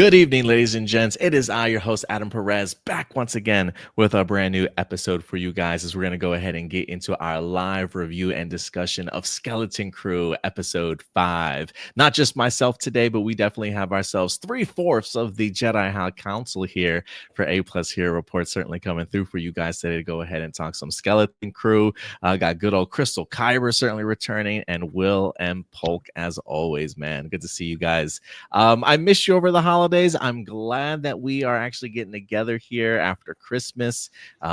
Good evening, ladies and gents. It is I, your host, Adam Perez, back once again with a brand new episode for you guys as we're going to go ahead and get into our live review and discussion of Skeleton Crew episode 5. Not just myself today, but we definitely have ourselves 3/4 of the Jedi High Council here for APlus Hero Report, certainly coming through for you guys today to go ahead and talk some Skeleton Crew. Got good old Crystal Kyber certainly returning, and Will and Polk as always, man. Good to see you guys. I missed you over the holidays. I'm glad that we are actually getting together here after Christmas.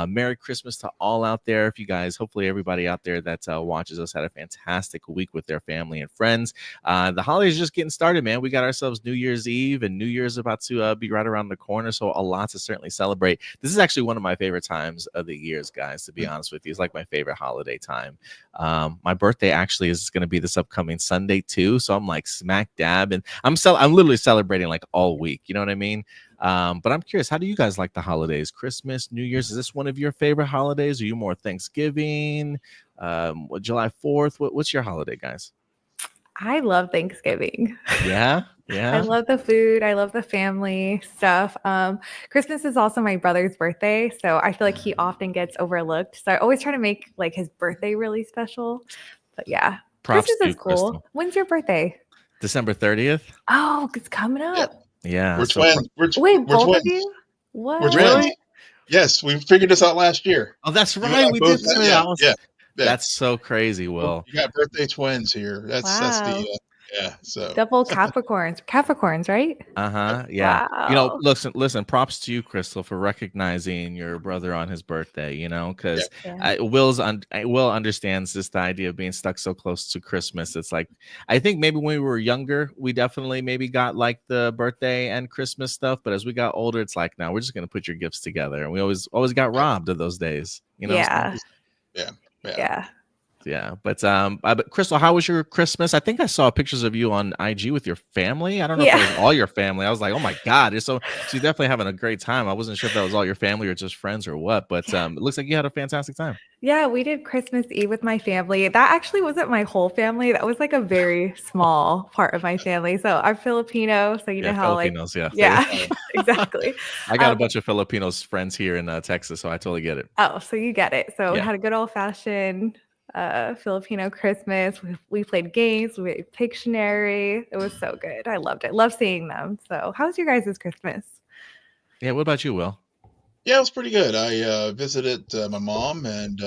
Merry Christmas to all out there. If you guys, hopefully everybody out there that watches us had a fantastic week with their family and friends. The holidays are just getting started, man. We got ourselves New Year's Eve, and New Year's about to be right around the corner, so a lot to certainly celebrate. This is actually one of my favorite times of the years, guys, to be honest with you. It's like my favorite holiday time. My birthday actually is going to be this upcoming Sunday too, so I'm like smack dab, and I'm literally celebrating like all week. You know what I mean? But I'm curious, how do you guys like the holidays? Christmas, New Year's, is this one of your favorite holidays? Are you more Thanksgiving, July 4th? What's your holiday, guys? I love Thanksgiving. Yeah. I love the food. I love the family stuff. Christmas is also my brother's birthday, so I feel like he often gets overlooked. So I always try to make like his birthday really special. But yeah, Props Christmas to is cool. Crystal. When's your birthday? December 30th. Oh, it's coming up. Yeah. We're twins. Wait, both twins. of you? What? We're twins. Yes, we figured this out last year. Oh, that's right. We did. Yeah. That's so crazy. Will, you got birthday twins here. That's the so double Capricorns, right? Yeah. Wow. You know, listen. Props to you, Crystal, for recognizing your brother on his birthday. You know, because Will understands this, the idea of being stuck so close to Christmas. It's like, I think maybe when we were younger, we definitely maybe got like the birthday and Christmas stuff. But as we got older, it's like, now we're just gonna put your gifts together, and we always got robbed of those days. You know. Yeah, but Crystal, how was your Christmas? I think I saw pictures of you on IG with your family. I don't know if it was all your family. I was like, oh my God, so you're definitely having a great time. I wasn't sure if that was all your family or just friends or what, but it looks like you had a fantastic time. Yeah, we did Christmas Eve with my family. That actually wasn't my whole family. That was like a very small part of my family. So I'm Filipino, so you know how Filipinos, exactly. I got a bunch of Filipinos friends here in Texas, so I totally get it. Oh, so you get it. So we had a good old fashioned Filipino Christmas. We played games, we played Pictionary. It was so good. I loved it. Love seeing them. So how was your guys' Christmas? Yeah, what about you, Will? Yeah, it was pretty good. I visited my mom and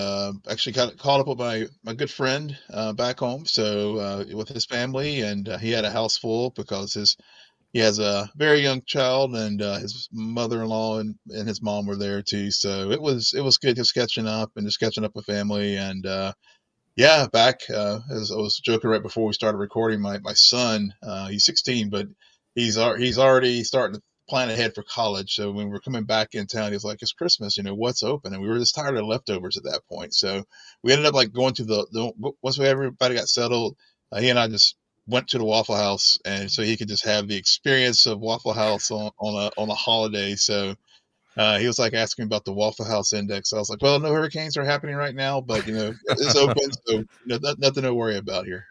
actually caught up with my good friend back home. So with his family, and he had a house full because he has a very young child, and his mother-in-law and his mom were there too. So it was good just catching up with family. And back as I was joking right before we started recording, my son, he's 16, but he's already starting to plan ahead for college. So when we're coming back in town, he's like, it's Christmas, what's open? And we were just tired of leftovers at that point. So we ended up like going to once everybody got settled, he and I just went to the Waffle House, and so he could just have the experience of Waffle House on a holiday. So he was like asking about the Waffle House index. I was like, well, no hurricanes are happening right now, but it's open, so nothing to worry about here.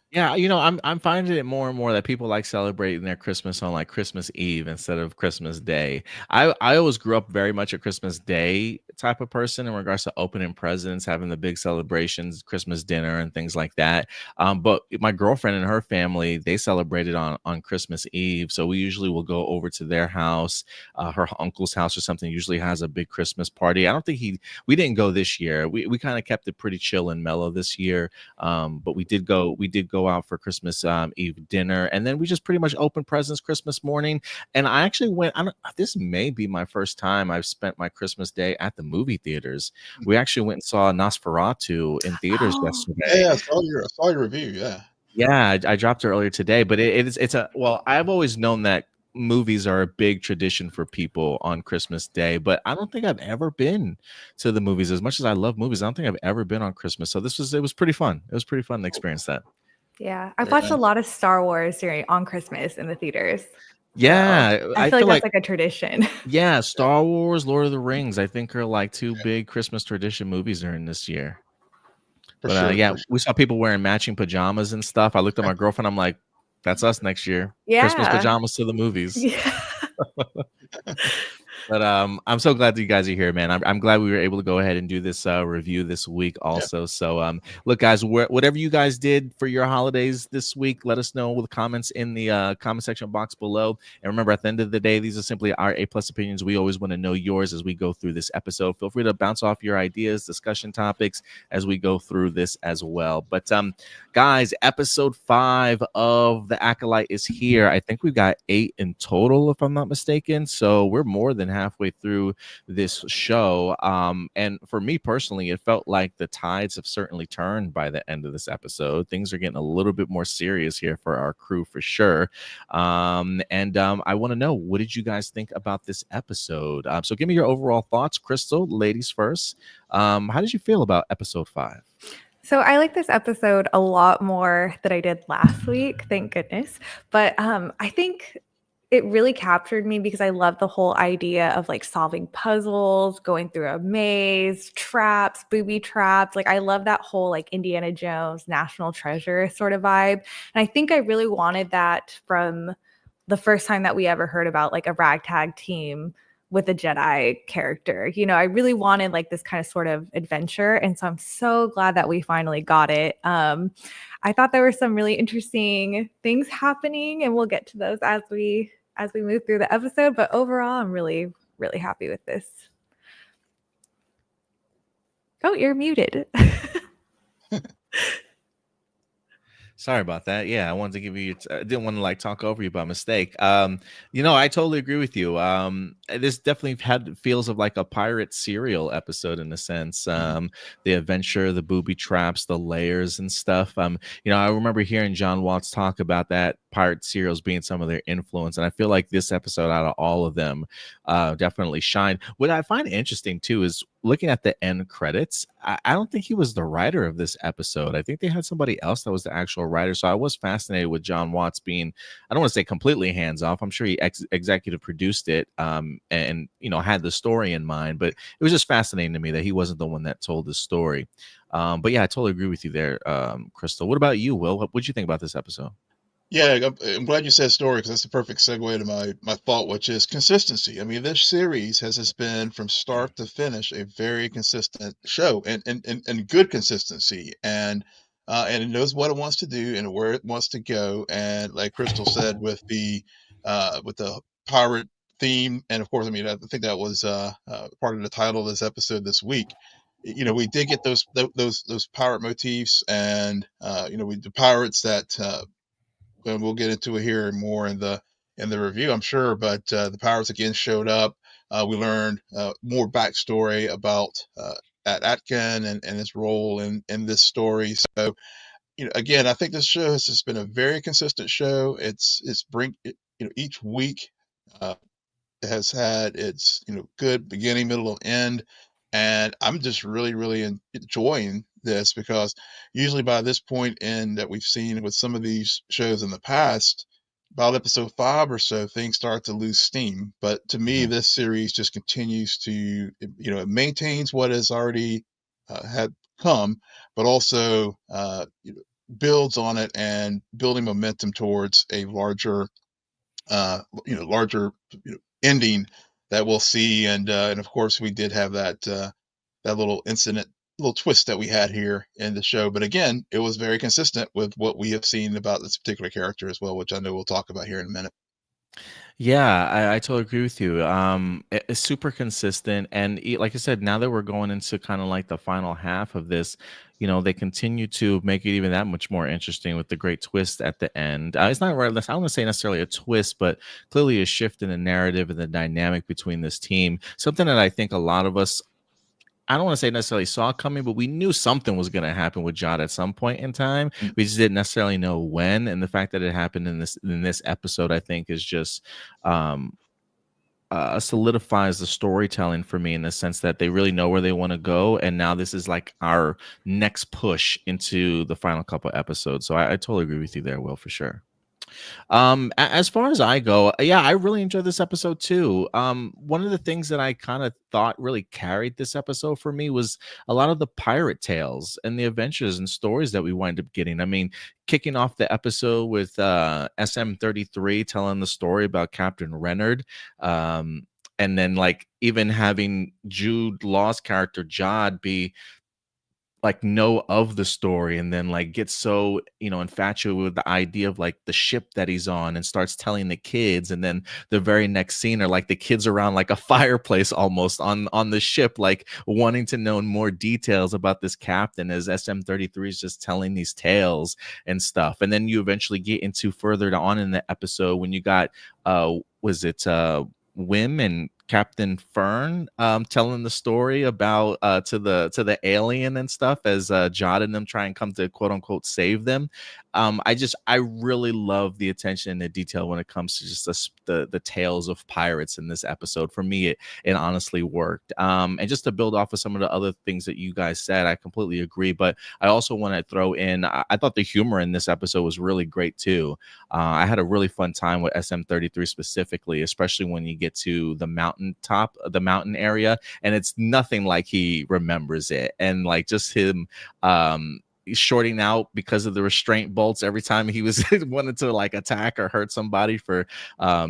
Yeah, I'm finding it more and more that people like celebrating their Christmas on like Christmas Eve instead of Christmas Day. I always grew up very much a Christmas Day type of person in regards to opening presents, having the big celebrations, Christmas dinner and things like that. But my girlfriend and her family, they celebrated on Christmas Eve. So we usually will go over to their house, her uncle's house or something usually has a big Christmas party. I don't think we didn't go this year. We kind of kept it pretty chill and mellow this year. But we did go out for Christmas Eve dinner, and then we just pretty much opened presents Christmas morning. And I actually went, this may be my first time I've spent my Christmas day at the movie theaters. We actually went and saw Nosferatu in theaters yesterday. Yeah, I saw your review. Yeah, I dropped it earlier today, but I've always known that movies are a big tradition for people on Christmas Day, but I don't think I've ever been to the movies. As much as I love movies, I don't think I've ever been on Christmas. So it was pretty fun. It was pretty fun to experience that. Yeah, I've watched a lot of Star Wars on Christmas in the theaters. Yeah, so I feel like that's like a tradition. Yeah, Star Wars, Lord of the Rings, I think are like two big Christmas tradition movies during this year. We saw people wearing matching pajamas and stuff. I looked at my girlfriend. I'm like, That's us next year. Christmas Yeah. pajamas to the movies. Yeah. But I'm so glad that you guys are here, man. I'm glad we were able to go ahead and do this review this week Yeah. also. So look, guys, whatever you guys did for your holidays this week, let us know with comments in the comment section box below. And remember, at the end of the day, these are simply our A+ opinions. We always want to know yours as we go through this episode. Feel free to bounce off your ideas, discussion topics as we go through this as well. But guys, episode 5 of The Acolyte is here. I think we've got 8 in total, if I'm not mistaken. So we're more than halfway through this show. And for me personally, it felt like the tides have certainly turned by the end of this episode. Things are getting a little bit more serious here for our crew for sure. I want to know, what did you guys think about this episode? So give me your overall thoughts. Crystal, ladies first. How did you feel about episode 5? So I like this episode a lot more than I did last week, thank goodness. But I think it really captured me because I love the whole idea of like solving puzzles, going through a maze, traps, booby traps. Like I love that whole like Indiana Jones National Treasure sort of vibe. And I think I really wanted that from the first time that we ever heard about like a ragtag team with a Jedi character. You know, I really wanted like this kind of sort of adventure. And so I'm so glad that we finally got it. I thought there were some really interesting things happening, and we'll get to those as we move through the episode. But overall, I'm really, really happy with this. Oh, you're muted. Sorry about that. Yeah, I wanted to give you. I didn't want to like talk over you by mistake. I totally agree with you. This definitely feels of like a pirate serial episode in a sense. The adventure, the booby traps, the layers and stuff. I remember hearing John Watts talk about that pirate serials being some of their influence, and I feel like this episode, out of all of them, definitely shined. What I find interesting too is looking at the end credits. I don't think he was the writer of this episode. I think they had somebody else that was the actual writer. So I was fascinated with John Watts being, I don't want to say completely hands off. I'm sure he executive produced it and had the story in mind, but it was just fascinating to me that he wasn't the one that told the story. But yeah, I totally agree with you there, Crystal. What about you, Will? What did you think about this episode? Yeah, I'm glad you said story because that's the perfect segue to my thought, which is consistency. I mean, this series has just been from start to finish a very consistent show and good consistency, and it knows what it wants to do and where it wants to go. And like Crystal said, with the pirate theme, and of course, I mean, I think that was part of the title of this episode this week. We did get those pirate motifs, and the pirates that. And we'll get into it here more in the review, I'm sure. But the pirates again showed up. We learned more backstory about Atkin and his role in this story. So again, I think this show has just been a very consistent show. Each week has had its good beginning, middle, and end, and I'm just really, really enjoying this because usually by this point in that we've seen with some of these shows in the past, about episode 5 or so, things start to lose steam. But to me, this series just continues to, it maintains what has already had come, but also builds on it and building momentum towards a larger ending that we'll see. And of course, we did have that little incident, little twist that we had here in the show. But again, it was very consistent with what we have seen about this particular character as well, which I know we'll talk about here in a minute. Yeah, I totally agree with you. It's super consistent, and like I said, now that we're going into kind of like the final half of this, they continue to make it even that much more interesting with the great twist at the end. It's not right. I don't want to say necessarily a twist, but clearly a shift in the narrative and the dynamic between this team. Something that I think a lot of us, I don't want to say necessarily saw coming, but we knew something was going to happen with Jod at some point in time. We just didn't necessarily know when. And the fact that it happened in this episode, I think, is just solidifies the storytelling for me in the sense that they really know where they want to go, and now this is like our next push into the final couple episodes. So I totally agree with you there, Will, for sure. As far as I go, yeah, I really enjoyed this episode too. One of the things that I kind of thought really carried this episode for me was a lot of the pirate tales and the adventures and stories that we wind up getting. I mean, kicking off the episode with SM-33 telling the story about Captain Renard. And then like even having Jude Law's character Jod be like know of the story and then like get so infatuated with the idea of like the ship that he's on and starts telling the kids, and then the very next scene are like the kids around like a fireplace almost on the ship, like wanting to know more details about this captain as SM-33 is just telling these tales and stuff. And then you eventually get into further on in the episode when you got was it Wim and Captain Fern telling the story about to the alien and stuff as Jod and them try and come to quote unquote save them. I really love the attention and the detail when it comes to just the tales of pirates in this episode. For me, it honestly worked. And just to build off of some of the other things that you guys said, I completely agree. But I also want to throw in, I thought the humor in this episode was really great too. I had a really fun time with SM-33 specifically, especially when you get to the mountain area, and it's nothing like he remembers it. And like just him shorting out because of the restraint bolts every time he was wanted to like attack or hurt somebody, for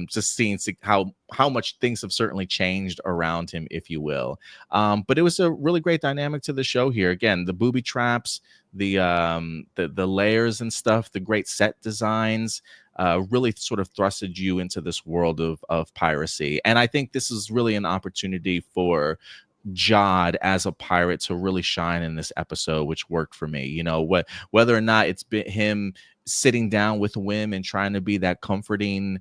just seeing how much things have certainly changed around him, if you will. But it was a really great dynamic to the show here. Again, the booby traps, the layers and stuff, the great set designs, really sort of thrusted you into this world of piracy. And I think this is really an opportunity for Jod as a pirate to really shine in this episode, which worked for me. Whether or not it's been him sitting down with Wim and trying to be that comforting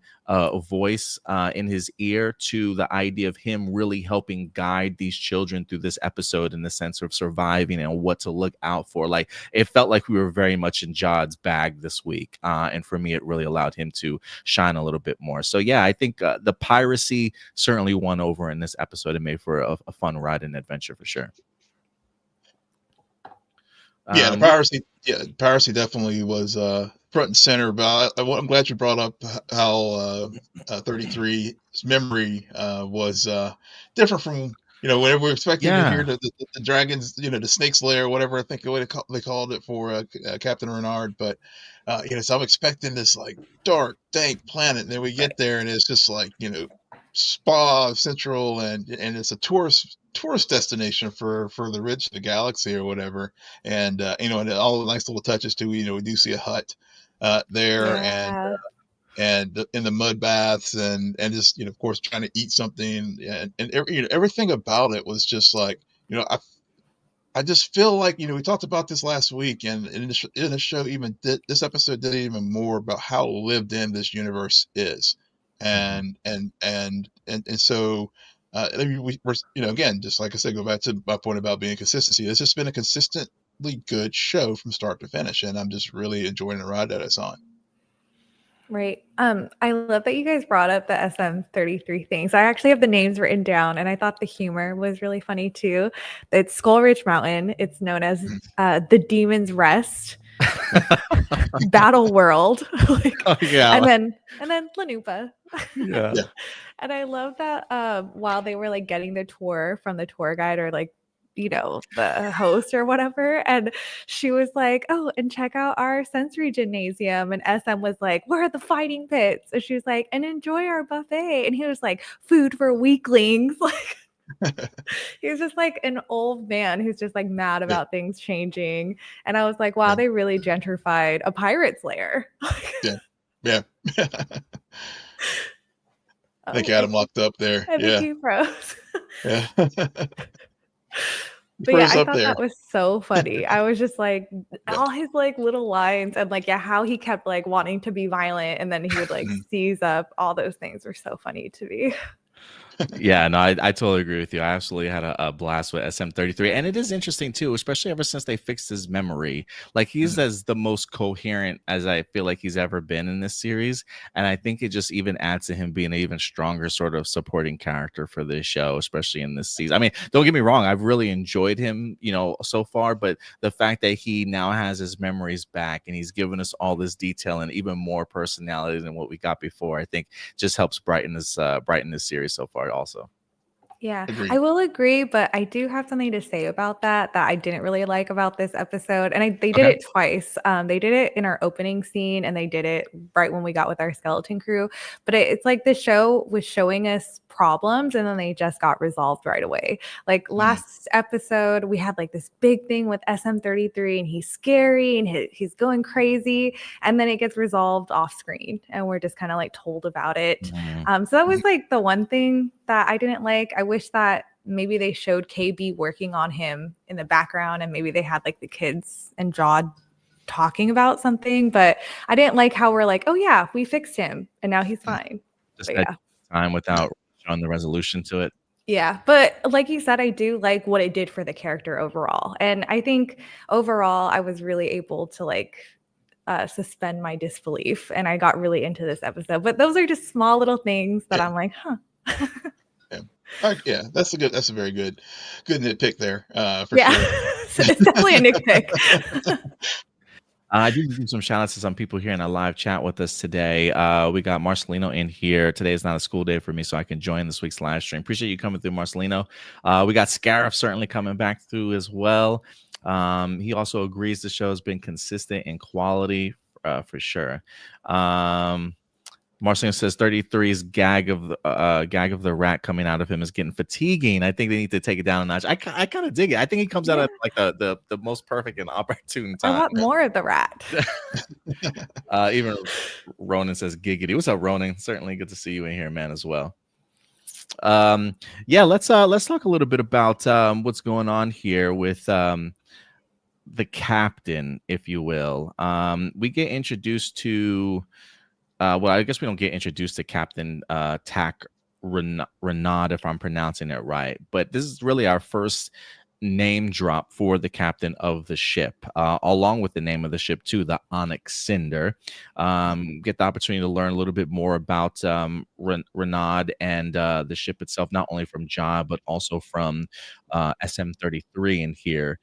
voice in his ear, to the idea of him really helping guide these children through this episode in the sense of surviving and what to look out for. Like, it felt like we were very much in Jod's bag this week. And for me, it really allowed him to shine a little bit more. So yeah, I think the piracy certainly won over in this episode and made for a fun ride and adventure for sure. Yeah, piracy definitely was front and center. But I'm glad you brought up how 33's memory was different from whenever we're expecting to hear the dragons, the snake's lair, whatever I think they called it for Captain Renard. But so I'm expecting this like dark, dank planet, and then we get there, and it's just like spa central, and it's a tourist destination for the rich of the galaxy or whatever. And and all the nice little touches too. We do see a hut there, Yeah. and in the mud baths, and just of course trying to eat something, and everything about it was just like I just feel like we talked about this last week, and in the show, even this episode did even more about how lived in this universe is, and so I mean, we're again, just like I said, go back to my point about being consistency. It's just been a consistently good show from start to finish, and I'm just really enjoying the ride that it's on. Right. I love that you guys brought up the SM-33 things. I actually have the names written down, and I thought the humor was really funny too. It's Skull Ridge Mountain. It's known as the Demon's Rest, Battle World, Yeah. and then Lanupa. Yeah. And I love that while they were like getting the tour from the tour guide, or like the host or whatever, and she was like, oh, and check out our sensory gymnasium, and SM was like, where are the fighting pits? And she was like, and enjoy our buffet, and he was like, food for weaklings. Like, he was just like an old man who's just like mad about things changing. And I was like, wow, they really gentrified a pirate's lair. Yeah. I think Adam locked up there. I think he froze. Yeah. But yeah, I thought that was so funny. I was just like, all his like little lines, and like, how he kept like wanting to be violent, and then he would like seize up. All those things were so funny to me. Yeah, no, I totally agree with you. I absolutely had a blast with SM33. And it is interesting too, especially ever since they fixed his memory. Like he's Mhm. as the most coherent as I feel like he's ever been in this series. And I think it just even adds to him being an even stronger sort of supporting character for this show, especially in this season. I mean, don't get me wrong, I've really enjoyed him, so far, but the fact that he now has his memories back and he's given us all this detail and even more personality than what we got before, I think just helps brighten this series so far also. Yeah, I Agreed. will agree, but I do have something to say about that I didn't really like about this episode. And they did Okay. it twice. They did it in our opening scene, and they did it right when we got with our skeleton crew. But it's like the show was showing us problems, and then they just got resolved right away. Like Mm, last episode, we had like this big thing with SM33, and he's scary and he's going crazy, and then it gets resolved off screen, and we're just kind of like told about it. Mhm. So that mhm. was like the one thing that I didn't like. I wish that maybe they showed KB working on him in the background, and maybe they had like the kids and Jod talking about something. But I didn't like how we're like, oh yeah, we fixed him and now he's Mm, fine. Just But had yeah. time yeah. without showing the resolution to it. Yeah, but like you said, I do like what it did for the character overall. And I think overall I was really able to like suspend my disbelief, and I got really into this episode. But those are just small little things that Yeah. I'm like, huh. Yeah. Yeah, that's a very good nitpick there, for Yeah. sure. So it's definitely a nitpick. I do do some shout outs to some people here in a live chat with us today. We got Marcelino in here. Today is not a school day for me, so I can join this week's live stream. Appreciate you coming through, Marcelino. We got Scarif certainly coming back through as well. He also agrees the show has been consistent in quality, for sure. Marcelino says 33's gag of the rat coming out of him is getting fatiguing. I think they need to take it down a notch. I kind of dig it. I think he comes out Yeah. at like the most perfect and opportune I time. want more of the rat. Even Ronan says giggity. What's up, Ronan? Certainly good to see you in here, man, as well. Yeah, let's talk a little bit about what's going on here with the captain, if you will. We get introduced to well, I guess we don't get introduced to Captain Renod, if I'm pronouncing it right. But this is really our first name drop for the captain of the ship, along with the name of the ship too, the Onyx Cinder. Get the opportunity to learn a little bit more about Renod and the ship itself, not only from Ja, but also from SM33 in here.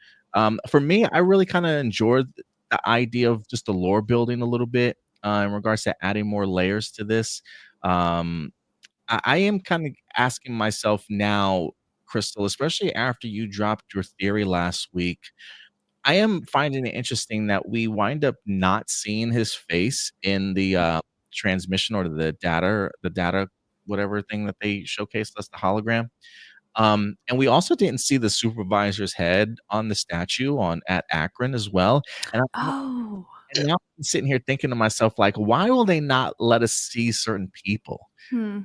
For me, I really kind of enjoyed the idea of just the lore building a little bit in regards to adding more layers to this. Um, I am kind of asking myself now, Crystal, especially after you dropped your theory last week. I am finding it interesting that we wind up not seeing his face in the transmission or the data, whatever thing that they showcased us, the hologram. And we also didn't see the supervisor's head on the statue on at Akron as well. And Oh. Yeah. now I'm sitting here thinking to myself, like, why will they not let us see certain people? Hmm.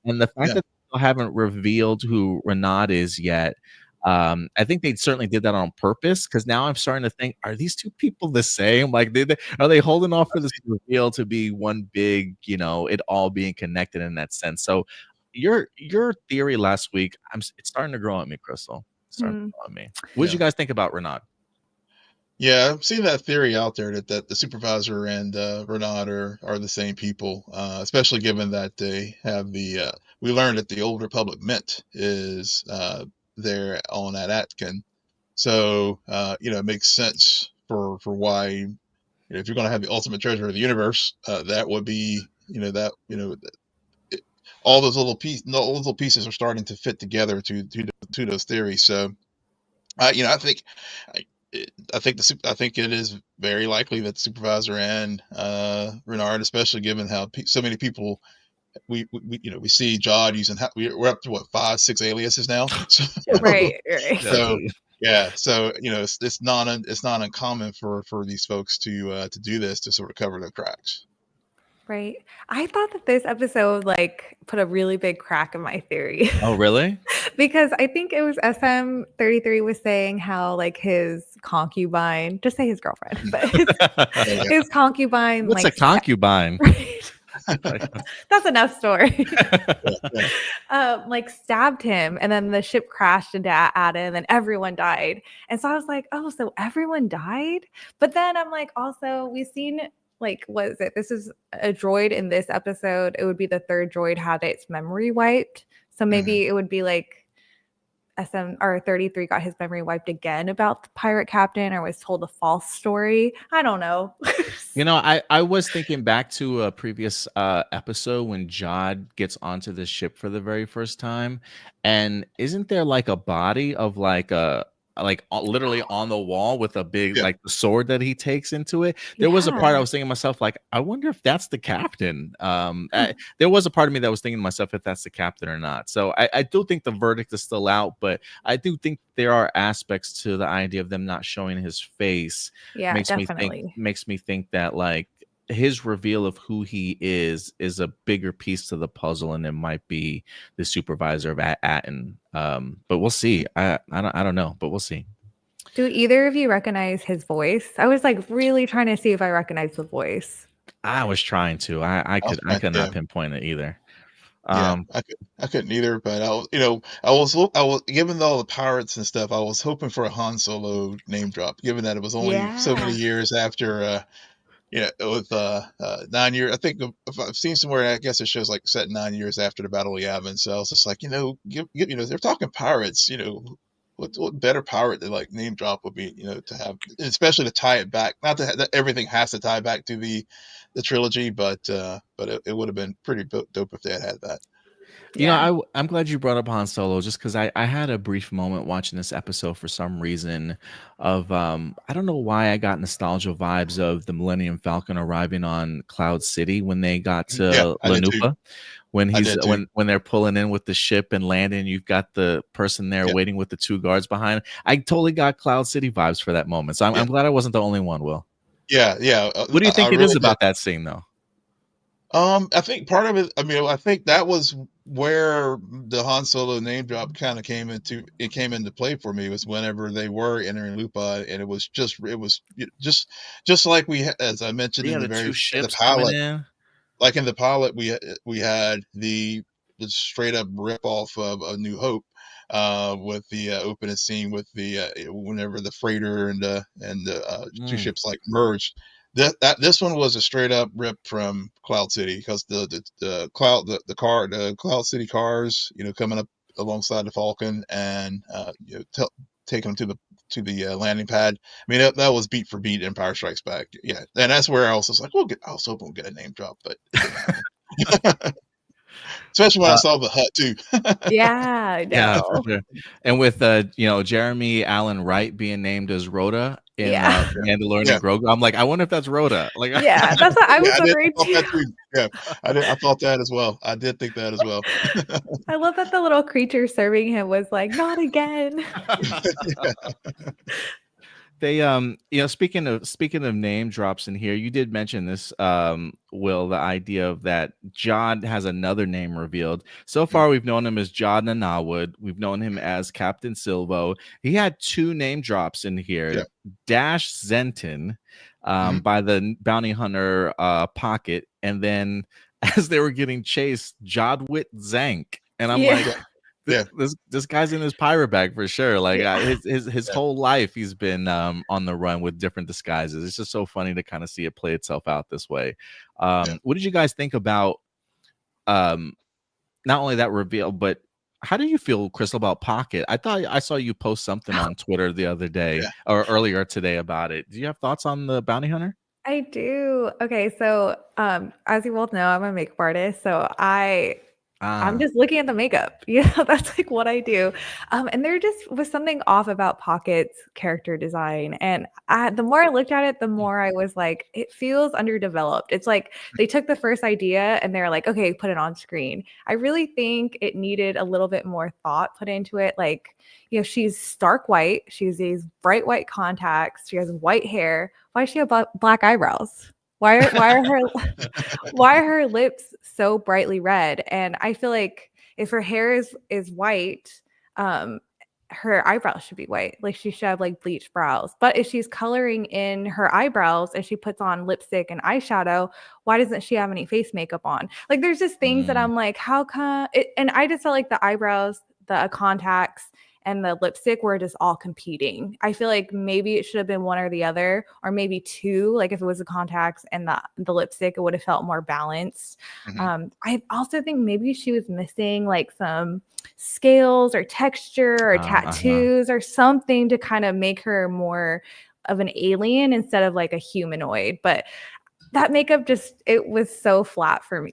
And the fact Yeah. that they still haven't revealed who Renat is yet, I think they certainly did that on purpose. Because now I'm starting to think, are these two people the same? Like, are they holding off for this reveal to be one big, it all being connected in that sense? So, your theory last week, it's starting to grow on me, Crystal. It's starting Hmm. to grow on me. What did Yeah. you guys think about Renat? Yeah, I've seen that theory out there that the supervisor and Renaud are the same people, especially given that they have we learned that the Old Republic Mint is there on that Atkin. So it makes sense for why if you're going to have the ultimate treasure of the universe, that would be it, all those little pieces are starting to fit together to those theories. So I think I, I think it is very likely that the supervisor and Renard, especially given how so many people we see Jod using we're up to what 5-6 aliases now. Right. Right. Yeah, So totally. yeah, so it's not uncommon for these folks to do this to sort of cover their tracks. Right. I thought that this episode like put a really big crack in my theory. Oh, really? Because I think it was SM33 was saying how like his concubine, just say his girlfriend, but Yeah, his concubine What's a like concubine? right. That's enough story. Yeah, yeah. Like stabbed him, and then the ship crashed into Adam, and everyone died. And so I was like, oh, so everyone died. But then I'm like, also we've seen, like, what is it? This is a droid in this episode. It would be the third droid had its memory wiped. So maybe it would be like SM or 33 got his memory wiped again about the pirate captain, or was told a false story. I don't know. You know, I was thinking back to a previous episode when Jod gets onto the ship for the very first time, and isn't there like a body of like a literally on the wall with a big Yeah. like the sword that he takes into it? There was a part I Yeah. was thinking to myself like, I wonder if that's the captain. Hmm. There was a part of me that was thinking to myself if that's the captain or not. So I do think the verdict is still out, but I do think there are aspects to the idea of them not showing his face Yeah, definitely. makes me think that like his reveal of who he is a bigger piece to the puzzle, and it might be the supervisor of Atten. But we'll see. I don't know, but we'll see. Do either of you recognize his voice? I was like really trying to see if I recognize the voice. I was trying to. I could Yeah. not pinpoint it either. Yeah, Um, I couldn't either, but I was given all the pirates and stuff, I was hoping for a Han Solo name drop, given that it was only so many Yeah. years after, with 9 years. I think if I've seen somewhere, I guess it shows like set 9 years after the Battle of Yavin. So I was just like, they're talking pirates, what better pirate to like name drop would be, to have, especially to tie it back. Not that everything has to tie back to the trilogy, but it would have been pretty dope if they had that. You know, Yeah. I'm glad you brought up Han Solo just because I had a brief moment watching this episode for some reason of I don't know why I got nostalgia vibes of the Millennium Falcon arriving on Cloud City when they got Yeah, to I did too. Lanupa. When I did too. when they're pulling in with the ship and landing, you've got the person there Yeah, waiting with the two guards behind. I totally got Cloud City vibes for that moment. So yeah, I'm glad I wasn't the only one, Will. yeah. What do you I think it is really did. about that scene though? I think part of it. I mean, I think that was where the Han Solo name drop kind of came into play for me, was whenever they were entering Lupa, and it was just like as I mentioned Yeah, in the two the ships coming pilot. in. Like in the pilot, we had the straight up rip off of A New Hope, with the opening scene with the whenever the freighter and the two Mm, ships like merged. This one was a straight up rip from Cloud City, because the Cloud City cars, coming up alongside the Falcon, and taking them to the landing pad. I mean, that was beat for beat Empire Strikes Back. Yeah, and that's where I was just like, I was hoping we'll get a name drop, but it didn't happen. Especially when I uh, saw the hut too. Yeah, I Yeah, for know. sure. And with Jeremy Allen Wright being named as Rhoda in Yeah. Mandalorian Yeah, and Grogu, I'm like, I wonder if that's Rhoda. Like, Yeah. That's what I yeah, was I wondering thought that too. too. Yeah, I thought that as well. I did think that as well. I love that the little creature serving him was like, not again. Yeah, they speaking of name drops in here, you did mention this, Will, the idea of that Jod has another name revealed. So mm, far we've known him as Jod Nanawood, we've known him as Captain Silvo. He had two name drops in yeah, here: Dash Zenton, mhm, by the bounty hunter Pocket, and then as they were getting chased, Jodwit Zank. And I'm Yeah. like, yeah, yeah, this guy's in his pirate bag for sure. Like Yeah. his yeah, whole life he's been on the run with different disguises. It's just so funny to kind of see it play itself out this way. yeah, What did you guys think about um not only that reveal, but how do you feel, Crystal, about Pocket? I thought I saw you post something on Twitter the other day yeah, or earlier today about it. Do you have thoughts on the bounty hunter? I do. Okay, so as you both know, I'm a makeup artist, so I'm Ah, just looking at the makeup. That's like what I do. And there just was something off about Pocket's character design. And the more I looked at it, the more I was like, it feels underdeveloped. It's like they took the first idea and they're like, okay, put it on screen. I really think it needed a little bit more thought put into it. Like, she's stark white. She has these bright white contacts. She has white hair. Why does she have black eyebrows? Why are her why are her lips so brightly red? And I feel like if her hair is white, um, her eyebrows should be white. Like she should have like bleached brows. But if she's coloring in her eyebrows and she puts on lipstick and eyeshadow, why doesn't she have any face makeup on? Like there's just things that I'm like, how come it, and I just felt like the eyebrows, the contacts, and the lipstick were just all competing. I feel like maybe it should have been one or the other, or maybe two. Like if it was the contacts and the lipstick, it would have felt more balanced. I also think maybe she was missing like some scales or texture or tattoos or something to kind of make her more of an alien instead of like a humanoid. But that makeup just, it was so flat for me.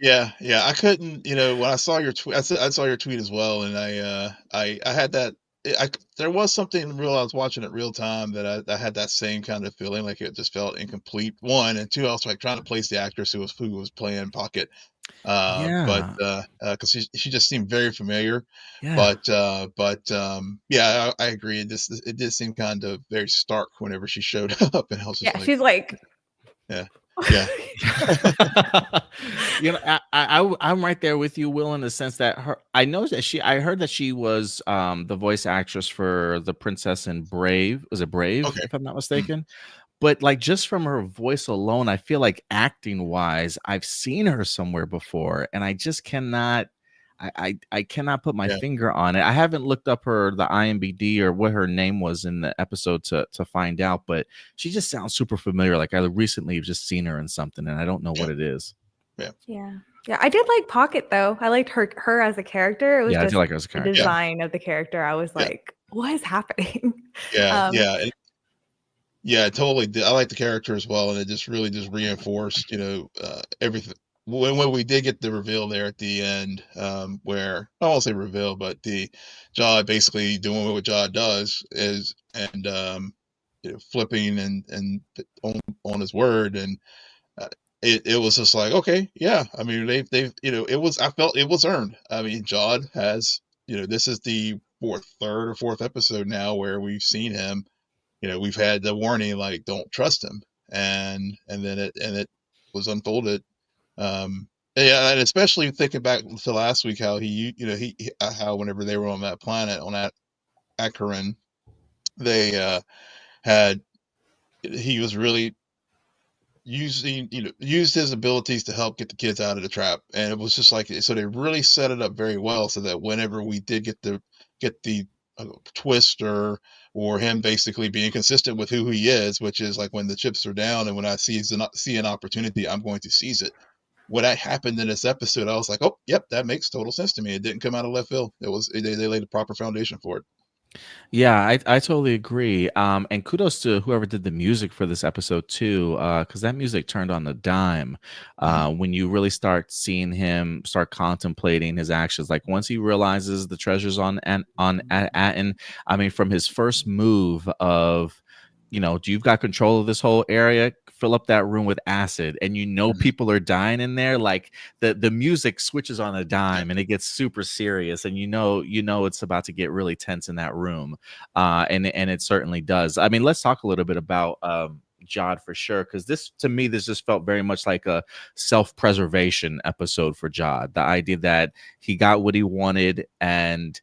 Yeah, I couldn't, when I saw your tweet, I saw your tweet as well, and I had that. There was something real. I was watching it real time that I had that same kind of feeling, like it just felt incomplete. One and two, I was like trying to place the actress who was playing Pocket, but because she just seemed very familiar. Yeah, I agree. It did seem kind of very stark whenever she showed up, and I was just like, she's like, yeah. I'm right there with you, Will, in the sense that I heard that she was the voice actress for the princess in Brave. Was it Brave? Okay. If I'm not mistaken. But like just from her voice alone, I feel like acting wise, I've seen her somewhere before, and I just cannot. I cannot put my finger on it. I haven't looked up the IMDb or what her name was in the episode to find out, but she just sounds super familiar. Like I recently have just seen her in something, and I don't know what it is. Yeah. I did like Pocket though. I liked her as a character. It was I just do like her as a character. The design of the character. I was like, what is happening? I totally did. I like the character as well, and it just really just reinforced, everything. When we did get the reveal there at the end, where I won't say reveal, but the Jod basically doing what Jod does is, and flipping and on his word, and it was just like, okay, yeah. I mean, they've it was, I felt it was earned. I mean, Jod has, this is the third or fourth episode now where we've seen him. We've had the warning, like, don't trust him, and then it was unfolded. And especially thinking back to last week, how how whenever they were on that planet, on that Acheron, they he was really used his abilities to help get the kids out of the trap, and it was just like, so they really set it up very well, so that whenever we did get the twist, or him basically being consistent with who he is, which is like, when the chips are down and when I see an opportunity, I'm going to seize it. When that happened in this episode, I was like, oh, yep, that makes total sense to me. It didn't come out of left field. They laid a proper foundation for it. Yeah, I totally agree. And kudos to whoever did the music for this episode too, because that music turned on the dime. When you really start seeing him start contemplating his actions, like once he realizes the treasures on Aten, I mean, from his first move of, you've got control of this whole area, fill up that room with acid, and people are dying in there. Like the music switches on a dime, and it gets super serious, and it's about to get really tense in that room, and it certainly does. I mean, let's talk a little bit about Jod for sure, because this just felt very much like a self-preservation episode for Jod. The idea that he got what he wanted, and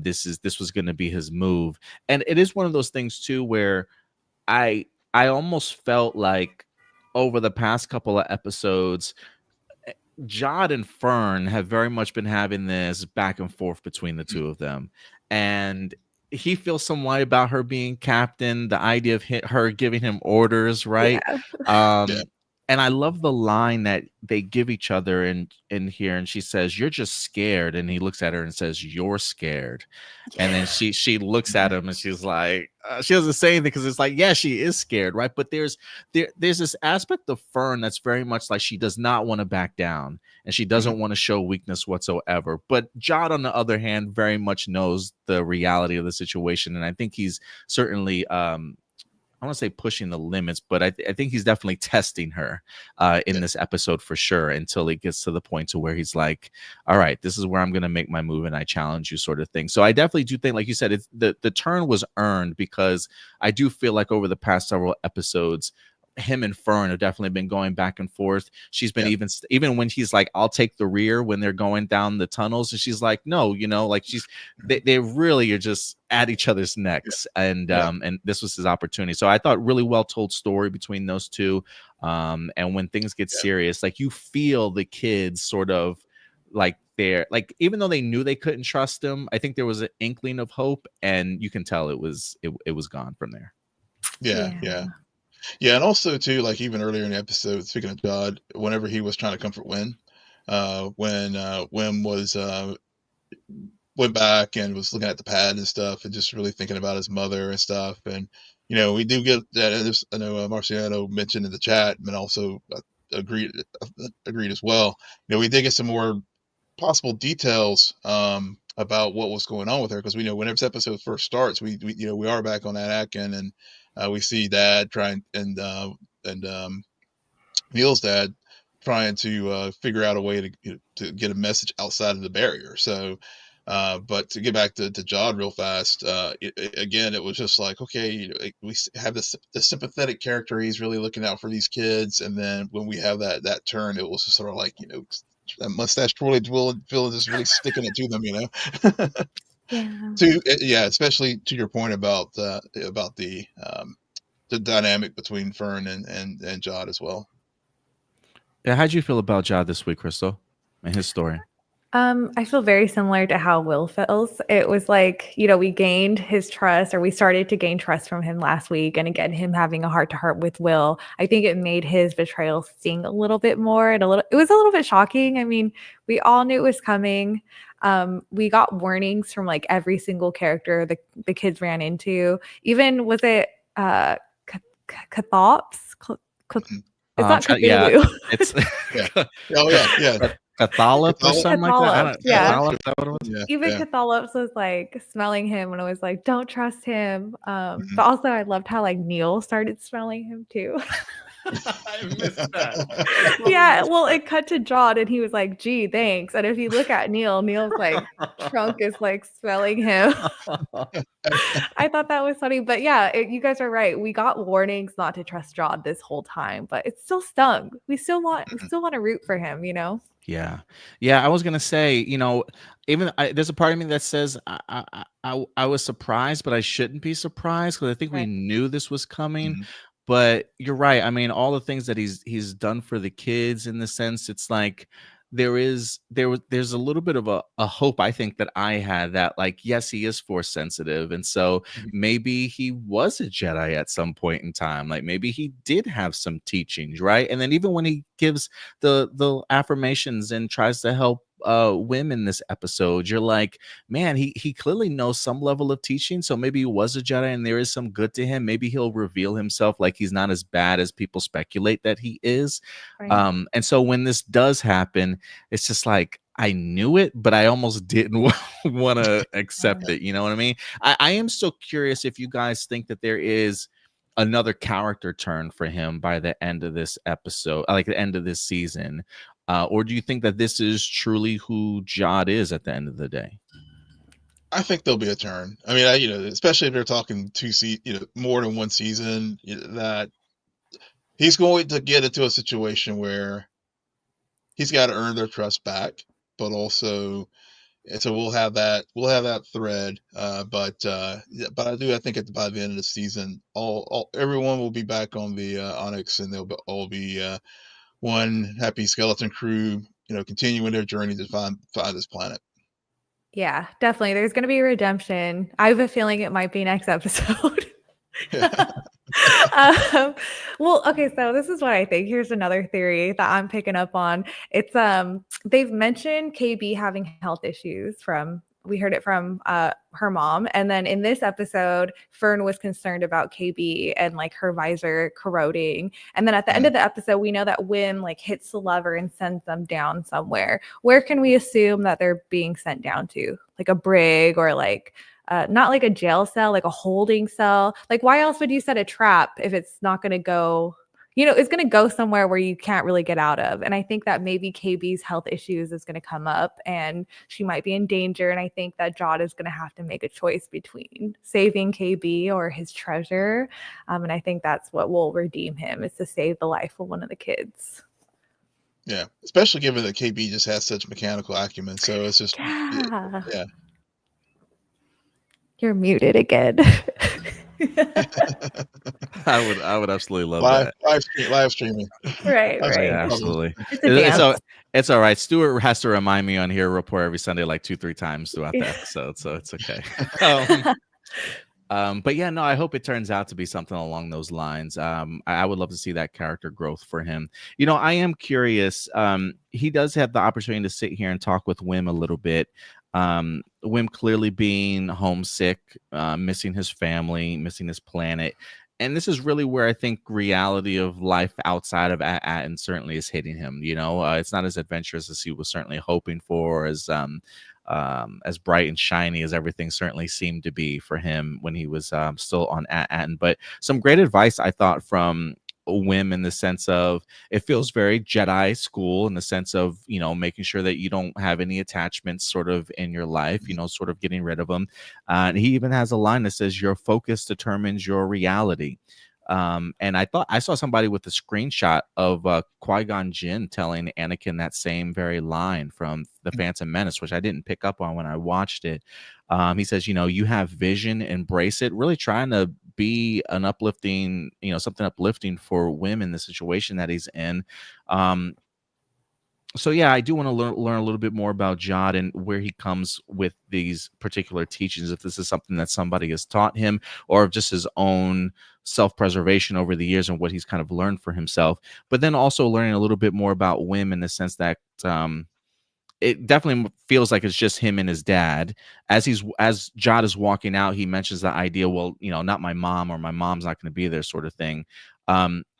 this was going to be his move, and it is one of those things too where I almost felt like over the past couple of episodes, Jod and Fern have very much been having this back and forth between the two of them. And he feels some way about her being captain, the idea of her giving him orders, right? And I love the line that they give each other in here. And she says, "You're just scared." And he looks at her and says, "You're scared." And then she looks at him and she's like, she doesn't say anything, because it's like, yeah, she is scared, right? But there's this aspect of Fern that's very much like, she does not want to back down, and she doesn't want to show weakness whatsoever. But Jod, on the other hand, very much knows the reality of the situation. And I think he's certainly, I want to say pushing the limits, but I think he's definitely testing her in this episode for sure, until it gets to the point to where he's like, all right, this is where I'm going to make my move, and I challenge you, sort of thing. So I definitely do think, like you said, the turn was earned, because I do feel like over the past several episodes, him and Fern have definitely been going back and forth. She's been Yeah. even when he's like, I'll take the rear when they're going down the tunnels, and she's like, no, like they really are just at each other's necks, and Yeah. this was his opportunity. So I thought really well told story between those two. And when things get serious, like you feel the kids sort of like they're like, even though they knew they couldn't trust him, I think there was an inkling of hope, and you can tell it was gone from there. Yeah. Yeah, and also too, like even earlier in the episode, speaking of God, whenever he was trying to comfort Win, when Win was went back and was looking at the pad and stuff, and just really thinking about his mother and stuff, and we do get that. I know Marciano mentioned in the chat, and also agreed as well. We did get some more possible details about what was going on with her, because we know whenever this episode first starts, we are back on that Akin, and we see Dad trying and Neil's dad trying to figure out a way to get a message outside of the barrier. So, but to get back to Jod real fast, again, it was just like, okay, we have this sympathetic character. He's really looking out for these kids, and then when we have that turn, it was just sort of like, that mustache twirly feeling just really sticking it to them, Yeah. especially to your point about the dynamic between Fern and Jod as well. Yeah, how'd you feel about Jod this week, Crystal, and his story? I feel very similar to how Will feels. It was like, we gained his trust, or we started to gain trust from him last week. And again, him having a heart-to-heart with Will, I think it made his betrayal sting a little bit more. It was a little bit shocking. I mean, we all knew it was coming. We got warnings from like every single character the kids ran into. Even was it Cathops? It's not Cthulhu. Yeah, it's Oh yeah. Cathalop or something like that. Yeah. Cathalop, is that what it was? Yeah. Even Cathalops was like smelling him, and I was like, don't trust him. But also I loved how like Neil started smelling him too. I missed that. Yeah, well, it cut to Jod, and he was like, gee, thanks. And if you look at Neil's like trunk is like smelling him. I thought that was funny. But yeah, you guys are right. We got warnings not to trust Jod this whole time, but it still stung. We still want to root for him, Yeah. I was gonna say, even there's a part of me that says I was surprised, but I shouldn't be surprised, because I think we knew this was coming. But you're right. I mean, all the things that he's done for the kids, in the sense, it's like there's a little bit of a hope, I think, that I had, that like, yes, he is force sensitive, and so maybe he was a Jedi at some point in time. Like maybe he did have some teachings, right? And then even when he gives the affirmations and tries to help women this episode, you're like, man, he clearly knows some level of teaching. So maybe he was a Jedi and there is some good to him. Maybe he'll reveal himself like he's not as bad as people speculate that he is. And so when this does happen, it's just like, I knew it, but I almost didn't want to accept it. You know what I mean? I am still curious if you guys think that there is another character turn for him by the end of this episode, like the end of this season. Or do you think that this is truly who Jod is at the end of the day? I think there'll be a turn. I mean, especially if they're talking more than one season, that he's going to get into a situation where he's got to earn their trust back, but also, and so we'll have that thread. But I think by the end of the season, everyone will be back on the Onyx, and they'll all be one happy skeleton crew, continuing their journey to find this planet. Yeah, definitely. There's going to be a redemption. I have a feeling it might be next episode. Well, okay, so this is what I think. Here's another theory that I'm picking up on. It's they've mentioned KB having health issues we heard it from her mom. And then in this episode, Fern was concerned about KB and like her visor corroding. And then at the end of the episode, we know that Win like hits the lever and sends them down somewhere. Where can we assume that they're being sent down to? Like a brig, or like not like a jail cell, like a holding cell. Like, why else would you set a trap if it's not going to go, is going to go somewhere where you can't really get out of. And I think that maybe KB's health issues is going to come up and she might be in danger. And I think that Jod is going to have to make a choice between saving KB or his treasure. And I think that's what will redeem him, is to save the life of one of the kids. Yeah, especially given that KB just has such mechanical acumen. So it's just, yeah. You're muted again. I would absolutely love live that. live streaming. Right. Yeah, absolutely. It's all right. Stuart has to remind me on here report every Sunday like 2-3 times throughout the episode, so it's okay. But yeah, no, I hope it turns out to be something along those lines. I would love to see that character growth for him. I am curious. He does have the opportunity to sit here and talk with Wim a little bit. Wim clearly being homesick, missing his family, missing his planet. And this is really where I think reality of life outside of Atten certainly is hitting him. It's not as adventurous as he was certainly hoping for, as bright and shiny as everything certainly seemed to be for him when he was still on Atten. But some great advice, I thought, from Wim, in the sense of it feels very Jedi school, in the sense of making sure that you don't have any attachments sort of in your life, sort of getting rid of them. And he even has a line that says your focus determines your reality. And I thought I saw somebody with a screenshot of Qui-Gon Jinn telling Anakin that same very line from The Phantom Menace, which I didn't pick up on when I watched it. He says, you have vision, embrace it, really trying to be an uplifting, something uplifting for Wim in the situation that he's in. So yeah, I do want to learn a little bit more about Jod and where he comes with these particular teachings, if this is something that somebody has taught him, or if just his own self-preservation over the years and what he's kind of learned for himself. But then also learning a little bit more about Wim, in the sense that it definitely feels like it's just him and his dad. As Jod is walking out, he mentions the idea, well, not my mom, or my mom's not going to be there, sort of thing.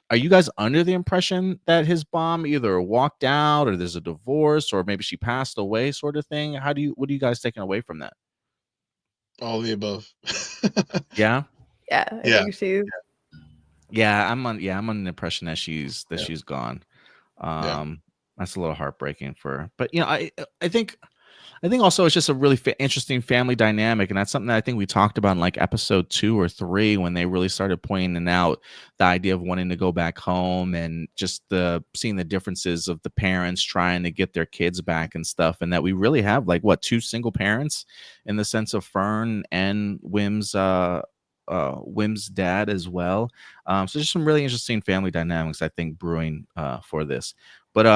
Are you guys under the impression that his mom either walked out, or there's a divorce, or maybe she passed away, sort of thing? What are you guys taking away from that? All the above. Yeah. Yeah. I think she's. Yeah, I'm on the impression that she's gone. That's a little heartbreaking for her. But I think also it's just a really interesting family dynamic, and that's something that I think we talked about in like episode 2 or 3, when they really started pointing out the idea of wanting to go back home, and just seeing the differences of the parents trying to get their kids back and stuff, and that we really have like 2 single parents, in the sense of Fern and Wim's dad as well. So just some really interesting family dynamics, I think, brewing for this. But